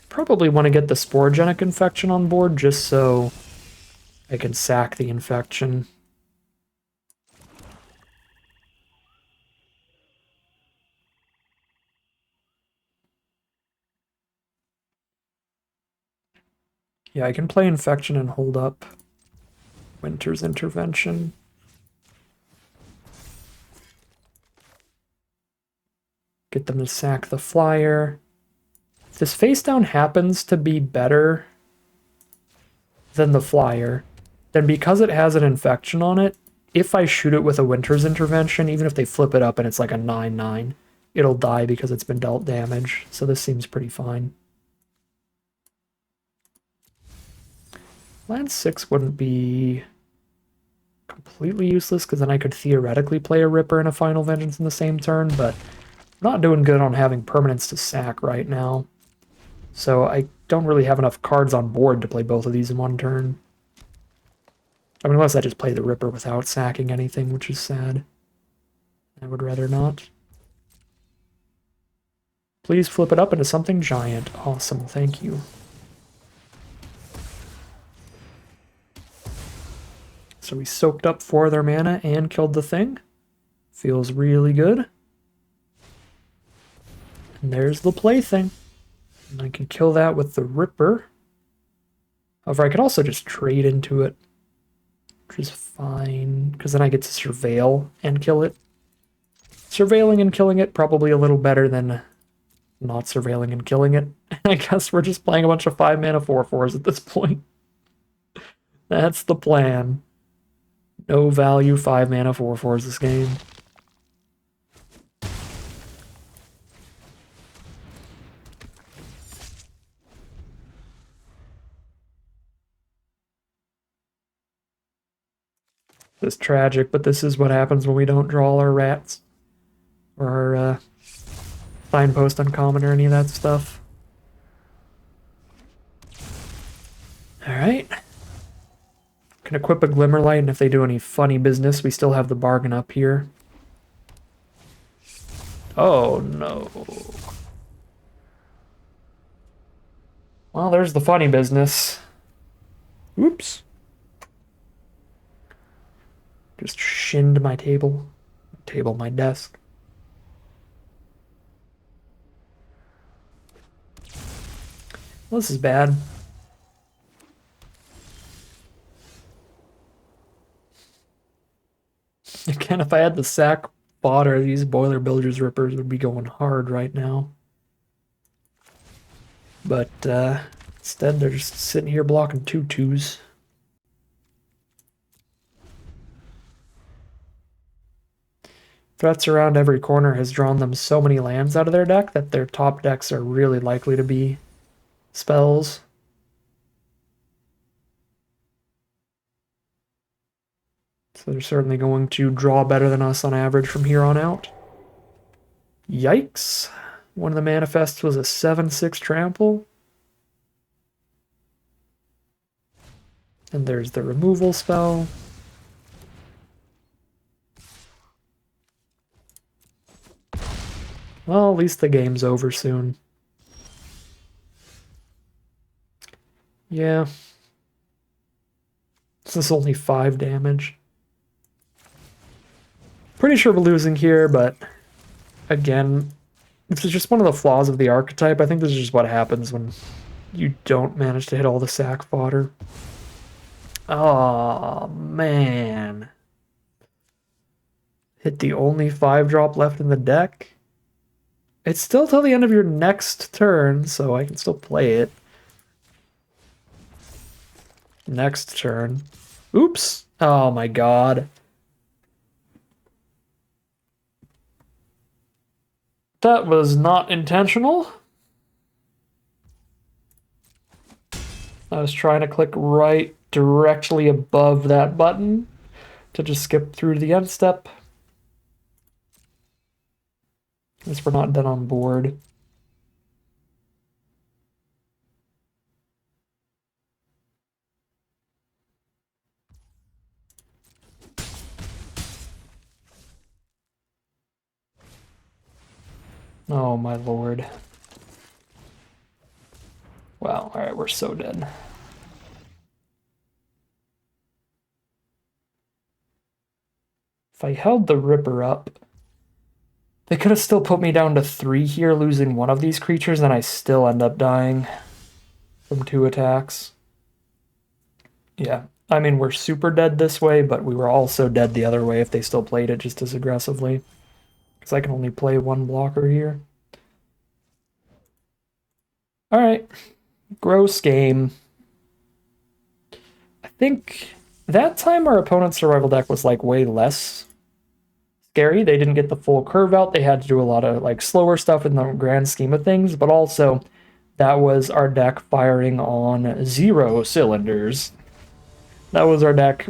Probably want to get the Sporogenic Infection on board just so I can sack the infection. Yeah, I can play Infection and hold up Winter's Intervention. Get them to sack the flyer. If this face down happens to be better than the flyer, then because it has an infection on it, if I shoot it with a Winter's Intervention, even if they flip it up and it's like a 9/9, it'll die because it's been dealt damage. So this seems pretty fine. Land 6 wouldn't be completely useless because then I could theoretically play a Ripper and a Final Vengeance in the same turn, but I'm not doing good on having permanents to sack right now. So I don't really have enough cards on board to play both of these in one turn. I mean, unless I just play the Ripper without sacking anything, which is sad. I would rather not. Please flip it up into something giant. Awesome, thank you. So we soaked up 4 of their mana and killed the thing. Feels really good. And there's the plaything. And I can kill that with the Ripper. However, I could also just trade into it, which is fine, because then I get to surveil and kill it. Surveilling and killing it, probably a little better than not surveilling and killing it. I guess we're just playing a bunch of 5 mana 4/4s at this point. That's the plan. No value 5 mana 4/4s this game. This is tragic, but this is what happens when we don't draw all our rats. Or our signpost uncommon or any of that stuff. Alright. Can equip a Glimmerlight, and if they do any funny business, we still have the bargain up here. Oh no. Well, there's the funny business. Oops. Just shinned my table. My desk. Well, this is bad. Again, if I had the sack fodder, these boiler builders rippers would be going hard right now. But instead, they're just sitting here blocking 2/2s. Threats around every corner has drawn them so many lands out of their deck that their top decks are really likely to be spells. So they're certainly going to draw better than us on average from here on out. Yikes. One of the manifests was a 7/6 trample. And there's the removal spell. Well, at least the game's over soon. Yeah. This is only 5 damage. Pretty sure we're losing here, but again, this is just one of the flaws of the archetype. I think this is just what happens when you don't manage to hit all the sack fodder. Oh, man. Hit the only 5-drop left in the deck. It's still till the end of your next turn, so I can still play it. Next turn. Oops. Oh my god. That was not intentional. I was trying to click right directly above that button to just skip through to the end step. At least we're not done on board. Oh my lord. Wow, alright, we're so dead. If I held the Ripper up, they could have still put me down to 3 here, losing one of these creatures, and I still end up dying from 2 attacks. Yeah, I mean, we're super dead this way, but we were also dead the other way if they still played it just as aggressively. Because I can only play 1 blocker here. Alright, gross game. I think that time our opponent's survival deck was like way less scary. They didn't get the full curve out. They had to do a lot of like slower stuff in the grand scheme of things, but also that was our deck firing on 0 cylinders. That was our deck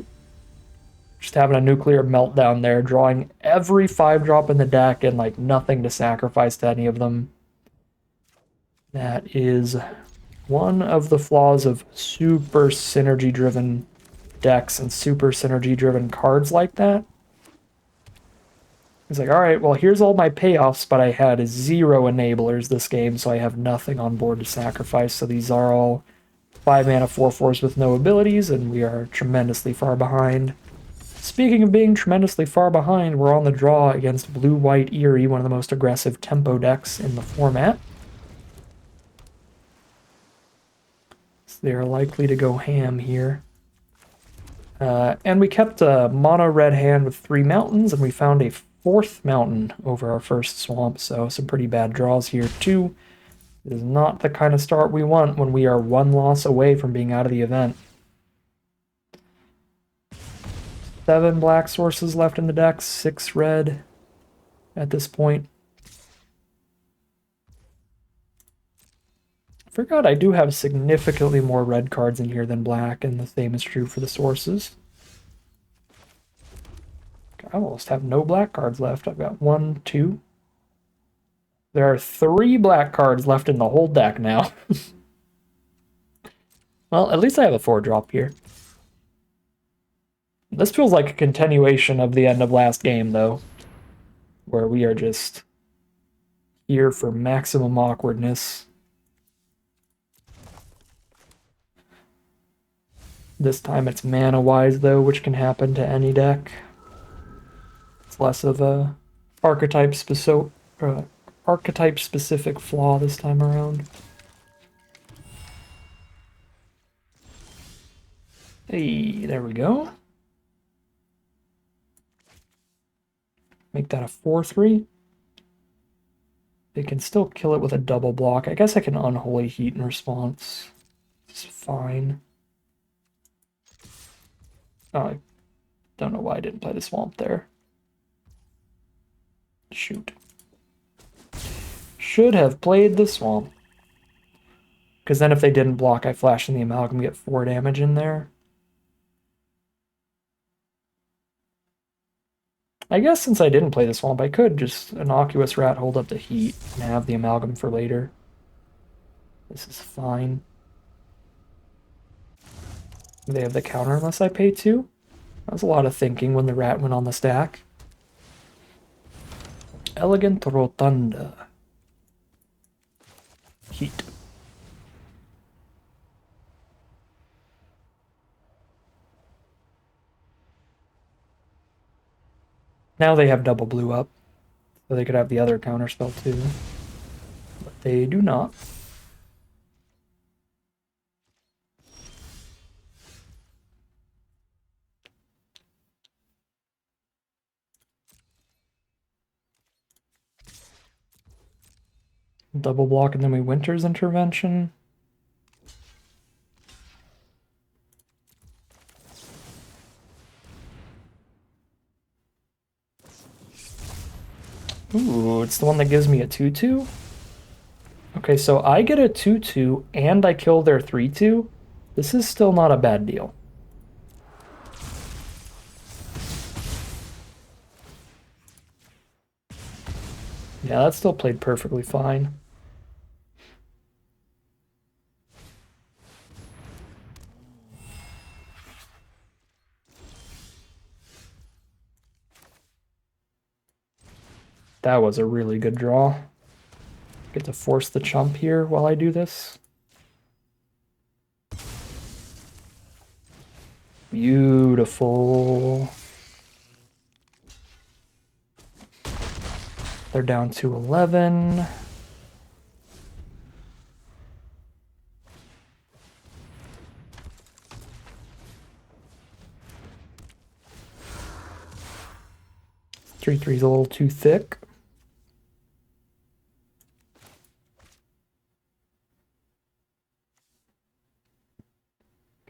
just having a nuclear meltdown there, drawing every 5-drop in the deck and like nothing to sacrifice to any of them. That is one of the flaws of super synergy-driven decks and super synergy-driven cards like that. It's like, all right, well, here's all my payoffs, but I had 0 enablers this game, so I have nothing on board to sacrifice. So these are all 5-mana 4/4s with no abilities, and we are tremendously far behind. Speaking of being tremendously far behind, we're on the draw against Blue-White Eerie, one of the most aggressive tempo decks in the format. So they are likely to go ham here. And we kept a mono-red hand with 3 mountains, and we found a 4th mountain over our first swamp, so some pretty bad draws here too. It is not the kind of start we want when we are 1 loss away from being out of the event. 7 black sources left in the deck, 6 red at this point. I forgot I do have significantly more red cards in here than black, and the same is true for the sources. I almost have no black cards left. I've got 1, 2. There are 3 black cards left in the whole deck now. Well, at least I have a 4-drop here. This feels like a continuation of the end of last game, though, where we are just here for maximum awkwardness. This time it's mana-wise, though, which can happen to any deck. It's less of a archetype-specific flaw this time around. Hey, there we go. Make that a 4/3. They can still kill it with a double block. I guess I can Unholy Heat in response. It's fine. Oh, I don't know why I didn't play the Swamp there. Shoot. Should have played the Swamp. Because then if they didn't block, I flash in the Amalgam, get 4 damage in there. I guess since I didn't play the Swamp, I could just Innocuous Rat, hold up the Heat, and have the Amalgam for later. This is fine. They have the counter unless I pay 2. That was a lot of thinking when the Rat went on the stack. Elegant Rotunda. Heat. Now they have double blue up, so they could have the other counterspell too. But they do not. Double block and then we Winter's Intervention. Ooh, it's the one that gives me a 2/2? Okay, so I get a 2/2 and I kill their 3/2. This is still not a bad deal. Yeah, that still played perfectly fine. That was a really good draw. Get to force the chump here while I do this. Beautiful. They're down to 11. Three's a little too thick.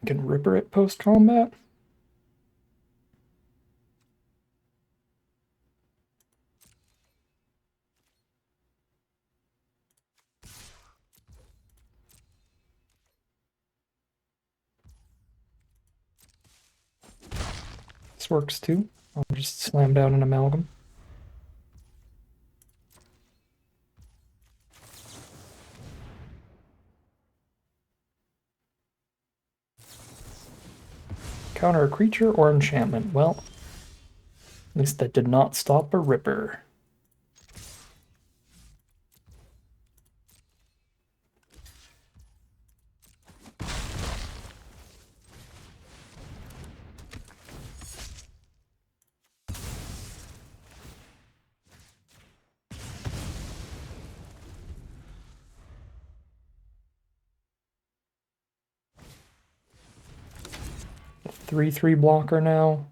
Can Ripper it post-combat. This works too. I'll just slam down an Amalgam. Counter a creature or enchantment. Well, at least that did not stop a Ripper. A 3/3 blocker now.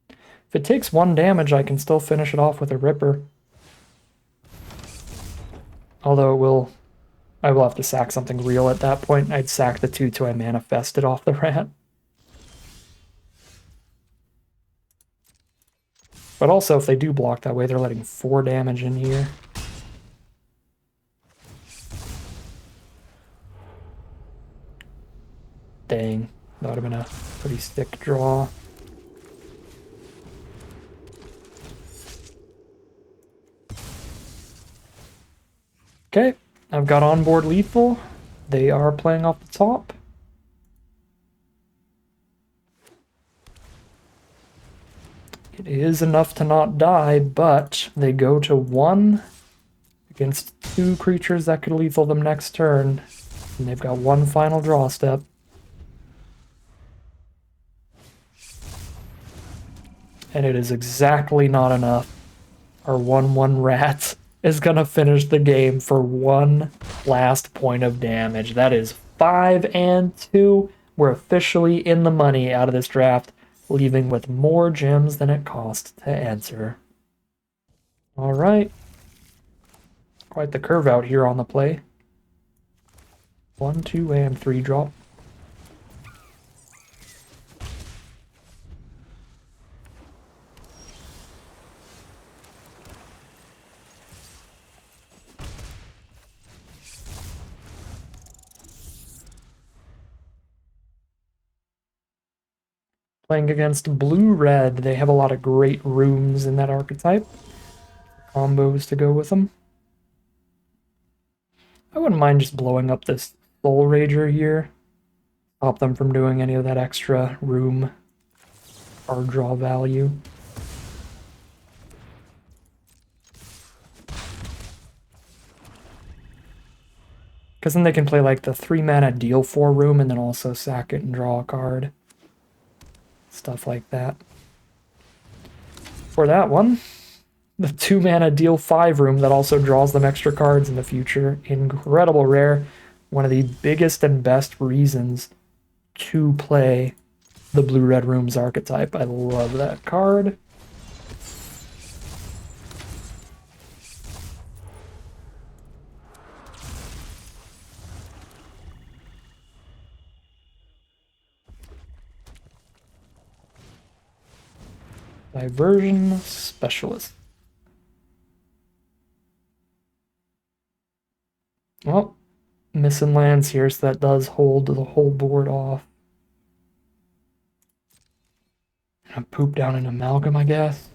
If it takes 1 damage, I can still finish it off with a Ripper. Although I will have to sack something real at that point. I'd sack the 2 till I manifest it off the Rat. But also, if they do block that way, they're letting 4 damage in here. Dang, that would have been a pretty thick draw. Okay, I've got onboard lethal. They are playing off the top. It is enough to not die, but they go to 1 against 2 creatures that could lethal them next turn. And they've got 1 final draw step. and it is exactly not enough. Our 1/1 rat is gonna finish the game for one last point of damage. That is 5 and 2. We're officially in the money out of this draft, leaving with more gems than it cost to enter. All right. Quite the curve out here on the play. 1, 2, and 3 drop. Playing against blue-red, they have a lot of great rooms in that archetype. Combos to go with them. I wouldn't mind just blowing up this Soul Rager here. Stop them from doing any of that extra room card draw value. Because then they can play like the 3-mana deal 4 room and then also sack it and draw a card. Stuff like that. For that one, the 2-mana deal 5 room that also draws them extra cards in the future. Incredible rare. One of the biggest and best reasons to play the blue-red rooms archetype. I love that card. Diversion Specialist. Well, missing lands here, so that does hold the whole board off. And poop down an Amalgam, I guess.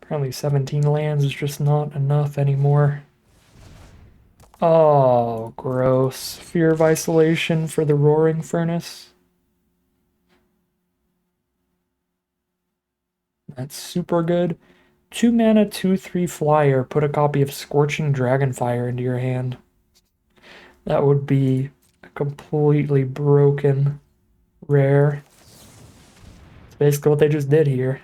Apparently 17 lands is just not enough anymore. Oh, gross. Fear of Isolation for the Roaring Furnace. That's super good. 2-mana, 2/3 flyer. Put a copy of Scorching Dragonfire into your hand. That would be a completely broken rare. It's basically what they just did here.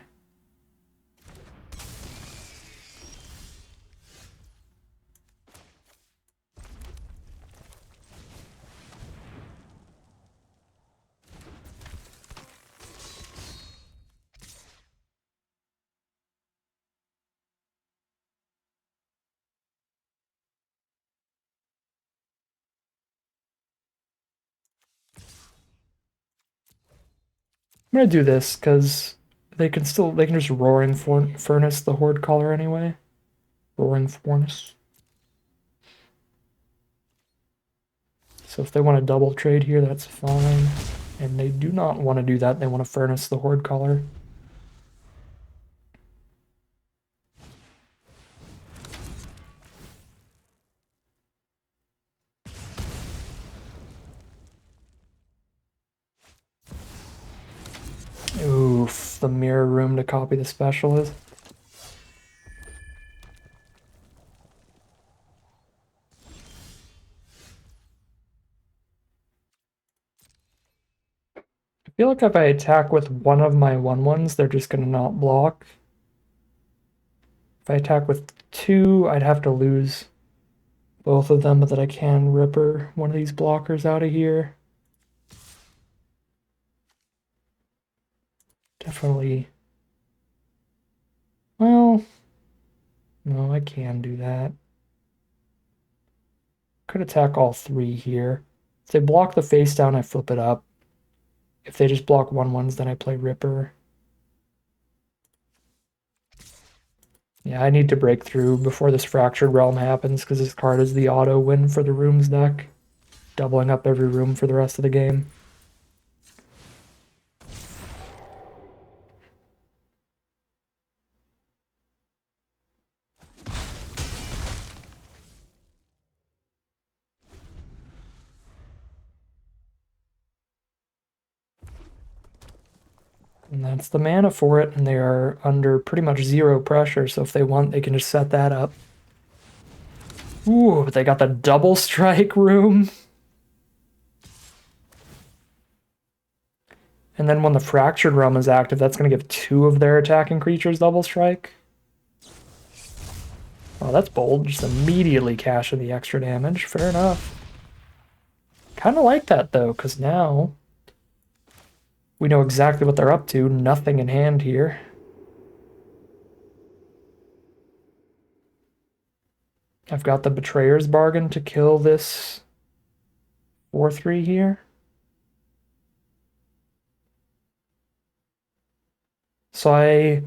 I'm gonna do this because they can just Roaring Furnace the Horde Caller anyway. Roaring Furnace. So if they want to double trade here, that's fine. And they do not want to do that. They want to Furnace the Horde Caller. Oof, the mirror room to copy the specialist. I feel like if I attack with one of my 1/1s, they're just gonna not block. If I attack with 2, I'd have to lose both of them, but that I can Ripper one of these blockers out of here. Definitely. Well, no, I can do that. Could attack all 3 here. If they block the face down, I flip it up. If they just block 1/1s, then I play Ripper. Yeah, I need to break through before this Fractured Realm happens, because this card is the auto win for the rooms deck. Doubling up every room for the rest of the game. And that's the mana for it, and they are under pretty much 0 pressure, so if they want, they can just set that up. Ooh, but they got the double strike room. And then when the Fractured Realm is active, that's going to give 2 of their attacking creatures double strike. Oh, that's bold. Just immediately cashing the extra damage. Fair enough. Kind of like that, though, because now we know exactly what they're up to. Nothing in hand here. I've got the Betrayer's Bargain to kill this 4/3 here. So I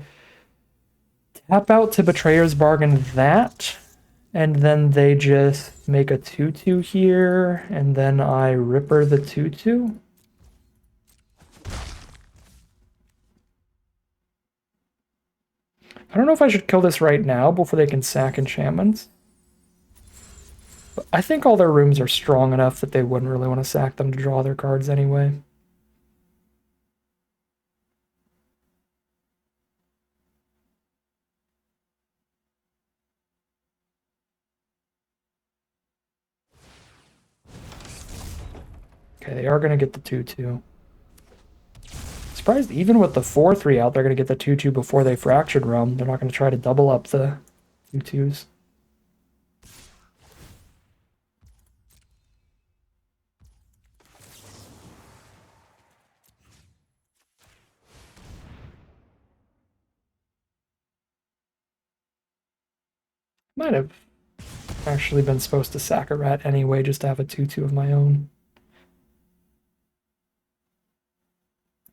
tap out to Betrayer's Bargain that, and then they just make a 2/2 here, and then I Ripper the 2/2. I don't know if I should kill this right now before they can sack enchantments. But I think all their rooms are strong enough that they wouldn't really want to sack them to draw their cards anyway. Okay, they are going to get the 2/2. Surprised even with the 4/3 out, they're going to get the 2/2 before they Fractured Realm. They're not going to try to double up the 2/2s. Might have actually been supposed to sack a rat anyway, just to have a 2/2 of my own.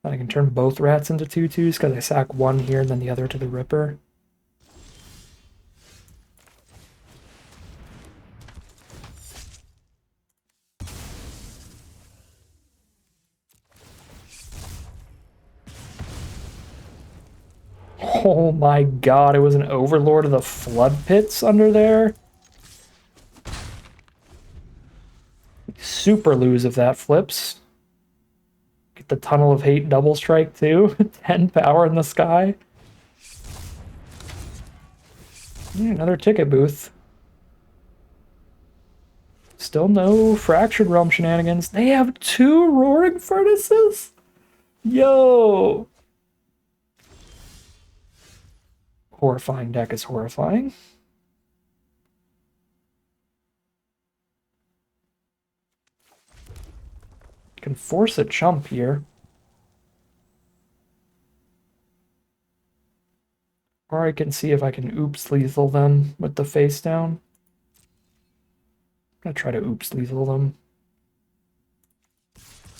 I can turn both rats into 2/2s because I sack one here and then the other to the Ripper. Oh my god, it was an Overlord of the Flood Pits under there. Super lose if that flips. Get the Tunnel of Hate double strike too. 10 power in the sky. Yeah, another ticket booth. Still no Fractured Realm shenanigans. They have 2 Roaring Furnaces? Yo! Horrifying deck is horrifying. Can force a chump here. Or I can see if I can oops lethal them with the face down. I'm gonna try to oops lethal them.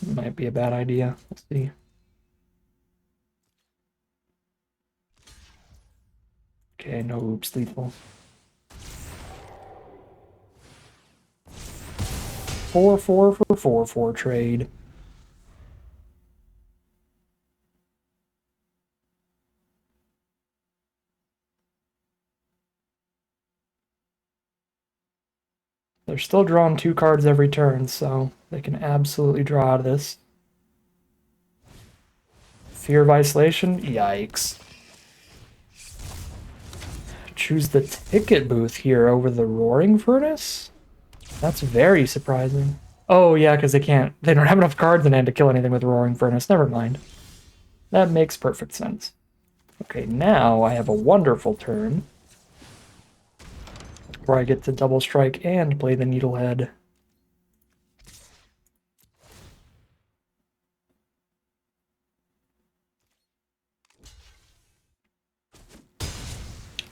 Might be a bad idea. Let's see. Okay, no oops lethal. 4/4 for 4/4 trade. They're still drawing 2 cards every turn, so they can absolutely draw out of this. Fear of Isolation? Yikes. Choose the ticket booth here over the Roaring Furnace? That's very surprising. Oh yeah, because they don't have enough cards in hand to kill anything with Roaring Furnace. Never mind. That makes perfect sense. Okay, now I have a wonderful turn where I get to double strike and play the Needlehead.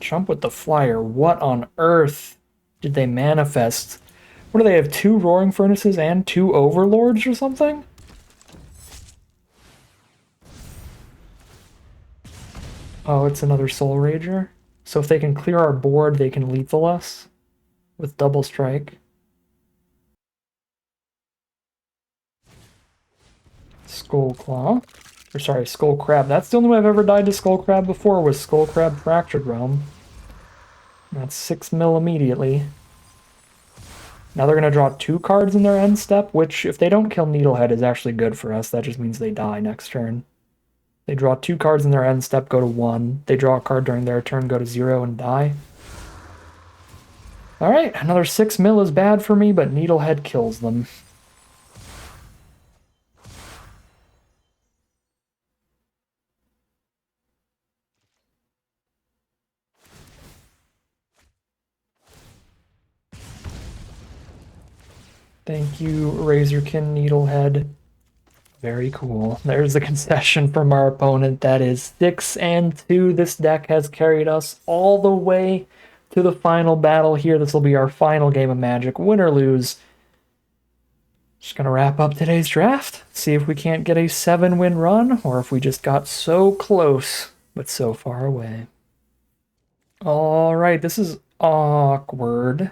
Chump with the Flyer. What on earth did they manifest? What do they have? 2 Roaring Furnaces and 2 Overlords or something? Oh, it's another Soul Rager. So if they can clear our board, they can lethal us with double strike. Skull Claw. Or sorry, Skull Crab. That's the only way I've ever died to Skull Crab before, was Skull Crab Fractured Realm. That's 6 mil immediately. Now they're going to draw 2 cards in their end step, which, if they don't kill Needlehead, is actually good for us. That just means they die next turn. They draw 2 cards in their end step, go to 1. They draw a card during their turn, go to 0, and die. Alright, another 6 mil is bad for me, but Needlehead kills them. Thank you, Razorkin Needlehead. Very cool. There's a concession from our opponent. That is 6-2. This deck has carried us all the way to the final battle here. This will be our final game of Magic, win or lose. Just gonna wrap up today's draft, see if we can't get a 7-win run, or if we just got so close, but so far away. Alright, this is awkward.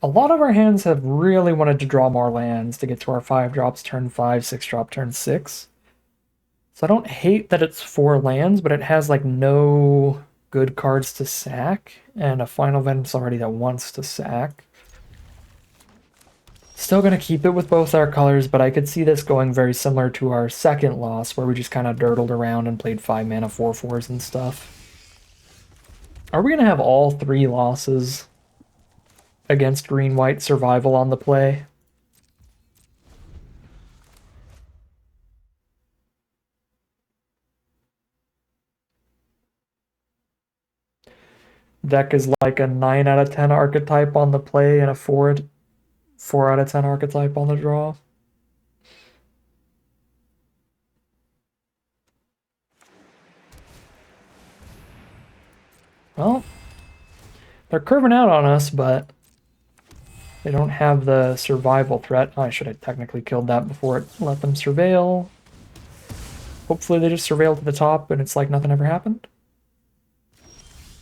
A lot of our hands have really wanted to draw more lands to get to our 5 drops turn 5, 6 drop turn 6. So I don't hate that it's 4 lands, but it has like no good cards to sack, and a Final Vengeance already that wants to sack. Still gonna keep it with both our colors, but I could see this going very similar to our second loss, where we just kind of dirtled around and played 5 mana 4/4s and stuff. Are we gonna have all 3 losses against green-white survival on the play? Deck is like a 9 out of 10 archetype on the play and a 4 out of 10 archetype on the draw. Well, they're curving out on us, but they don't have the survival threat. I should have technically killed that before it let them surveil. Hopefully they just surveil to the top and it's like nothing ever happened.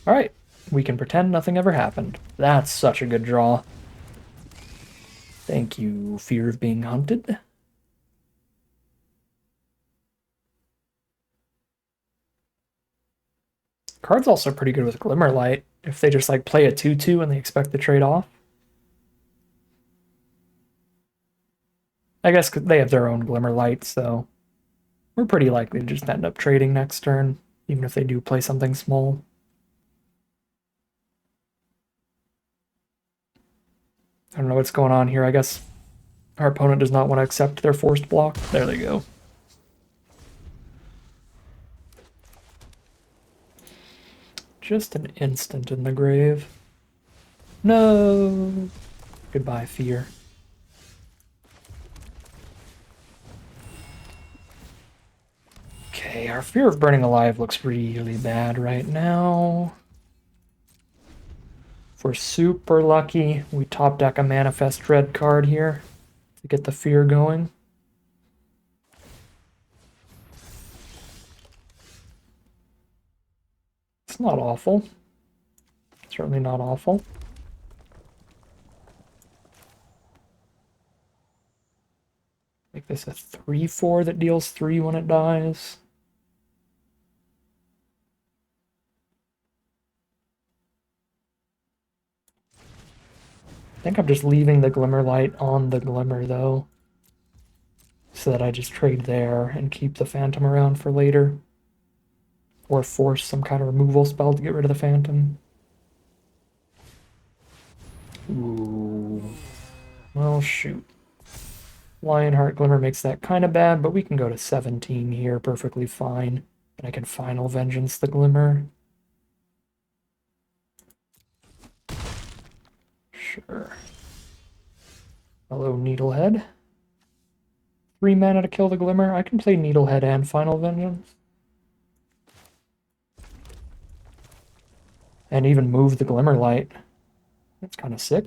Alright, we can pretend nothing ever happened. That's such a good draw. Thank you, Fear of Being Hunted. Card's also pretty good with Glimmerlight, if they just like play a 2/2 and they expect to trade off. I guess they have their own Glimmerlight, so we're pretty likely to just end up trading next turn, even if they do play something small. I don't know what's going on here. I guess our opponent does not want to accept their forced block. There they go. Just an instant in the grave. No! Goodbye, Fear. Okay, our Fear of Burning Alive looks really bad right now. If we're super lucky, we top deck a Manifest Dread card here to get the Fear going. It's not awful. Certainly not awful. Make this a 3/4 that deals 3 when it dies. I think I'm just leaving the Glimmerlight on the Glimmer, though, so that I just trade there and keep the Phantom around for later. Or force some kind of removal spell to get rid of the Phantom. Ooh. Well, shoot. Lionheart Glimmer makes that kind of bad, but we can go to 17 here perfectly fine. And I can Final Vengeance the Glimmer. Sure. Hello, Needlehead. 3 mana to kill the Glimmer. I can play Needlehead and Final Vengeance. And even move the Glimmerlight. That's kind of sick.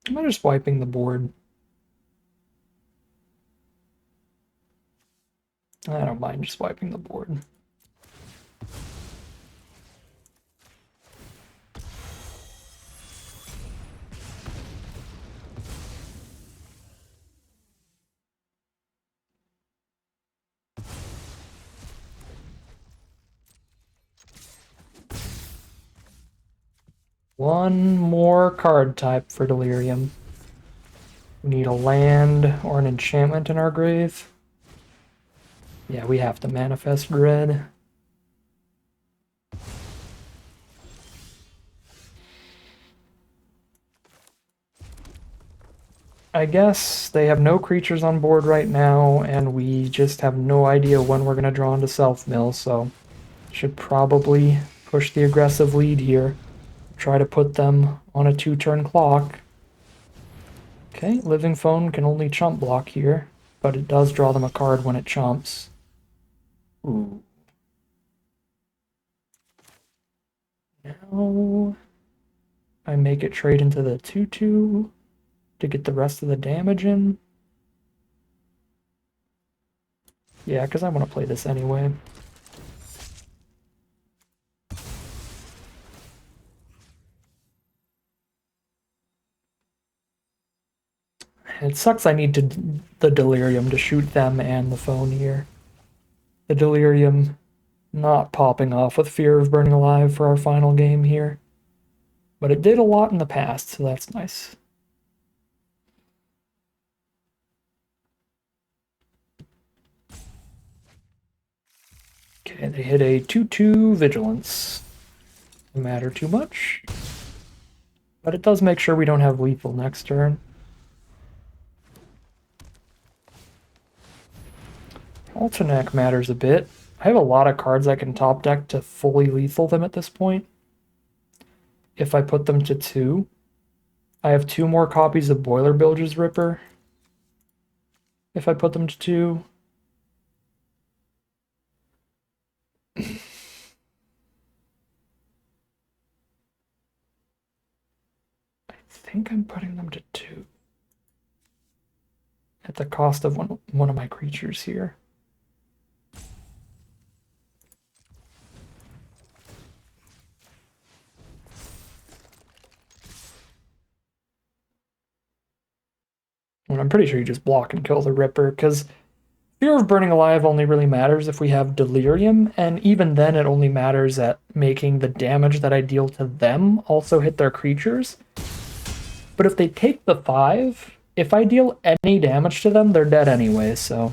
I'm just wiping the board. I don't mind just wiping the board. One more card type for Delirium. We need a land or an enchantment in our grave. Yeah, we have to manifest dread. I guess they have no creatures on board right now, and we just have no idea when we're going to draw into Self-Mill, so should probably push the aggressive lead here. Try to put them on a 2-turn clock. Okay, Living Phone can only chump block here, but it does draw them a card when it chumps. Ooh. Now I make it trade into the 2/2 to get the rest of the damage in. Yeah, because I want to play this anyway. It sucks I need the Delirium to shoot them and the phone here. The Delirium not popping off with Fear of Burning Alive for our final game here. But it did a lot in the past, so that's nice. Okay, they hit a 2/2 Vigilance. Doesn't matter too much. But it does make sure we don't have lethal next turn. Altenac matters a bit. I have a lot of cards I can top deck to fully lethal them at this point. If I put them to 2. I have 2 more copies of Boiler Bilge's Ripper. If I put them to 2. I think I'm putting them to 2. At the cost of one of my creatures here. And I'm pretty sure you just block and kill the Ripper, because Fear of Burning Alive only really matters if we have Delirium, and even then it only matters at making the damage that I deal to them also hit their creatures. But if they take the 5, if I deal any damage to them, they're dead anyway, so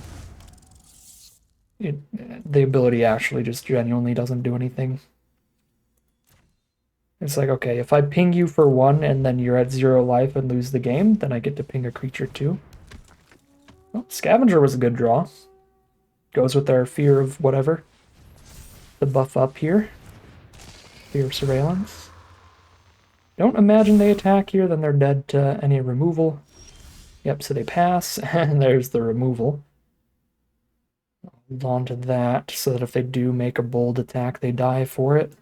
the ability actually just genuinely doesn't do anything. It's like, okay, if I ping you for 1 and then you're at 0 life and lose the game, then I get to ping a creature too. Well, Scavenger was a good draw. Goes with our Fear of whatever. The buff up here. Fear of Surveillance. Don't imagine they attack here, then they're dead to any removal. Yep, so they pass, and there's the removal. Hold on to that, so that if they do make a bold attack, they die for it.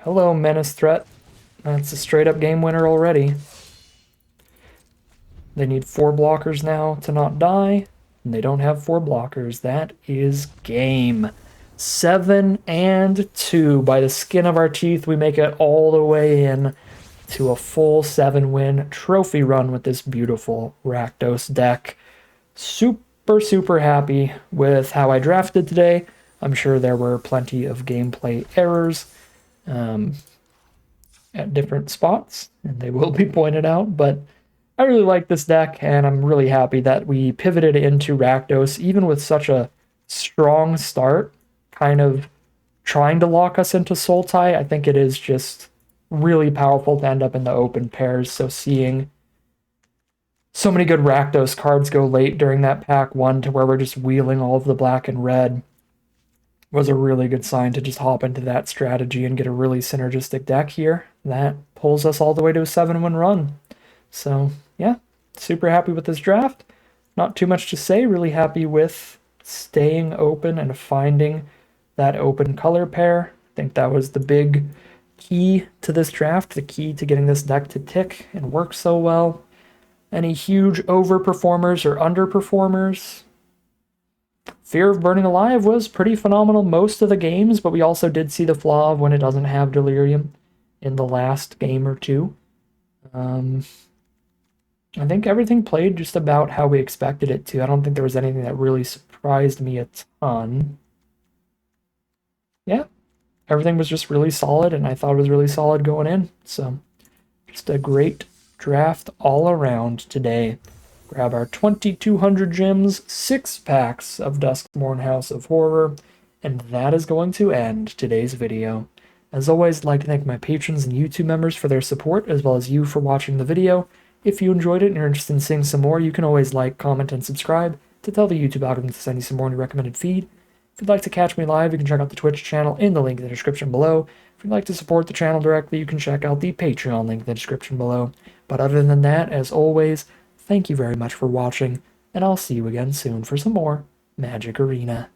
Hello, Menace Threat. That's a straight-up game winner already. They need 4 blockers now to not die, and they don't have 4 blockers. That is game. 7-2. By the skin of our teeth, we make it all the way in to a full 7-win trophy run with this beautiful Rakdos deck. Super happy with how I drafted today. I'm sure there were plenty of gameplay errors at different spots, and they will be pointed out, but I really like this deck, and I'm really happy that we pivoted into Rakdos, even with such a strong start, kind of trying to lock us into Sultai. I think it is just really powerful to end up in the open pairs, so seeing so many good Rakdos cards go late during that pack 1 to where we're just wheeling all of the black and red was a really good sign to just hop into that strategy and get a really synergistic deck here. That pulls us all the way to a 7-win run. So, yeah, super happy with this draft. Not too much to say, really happy with staying open and finding that open color pair. I think that was the big key to this draft, the key to getting this deck to tick and work so well. Any huge overperformers or underperformers? Fear of Burning Alive was pretty phenomenal most of the games, but we also did see the flaw of when it doesn't have Delirium in the last game or two. I think everything played just about how we expected it to. I don't think there was anything that really surprised me a ton. yeah, everything was just really solid, and I thought it was really solid going in. So just a great draft all around today. Grab our 2,200 gems, 6 packs of Duskmourn House of Horror, and that is going to end today's video. As always, I'd like to thank my patrons and YouTube members for their support, as well as you for watching the video. If you enjoyed it and you're interested in seeing some more, you can always like, comment, and subscribe to tell the YouTube algorithm to send you some more in your recommended feed. If you'd like to catch me live, you can check out the Twitch channel in the link in the description below. If you'd like to support the channel directly, you can check out the Patreon link in the description below. But other than that, as always, thank you very much for watching, and I'll see you again soon for some more Magic Arena.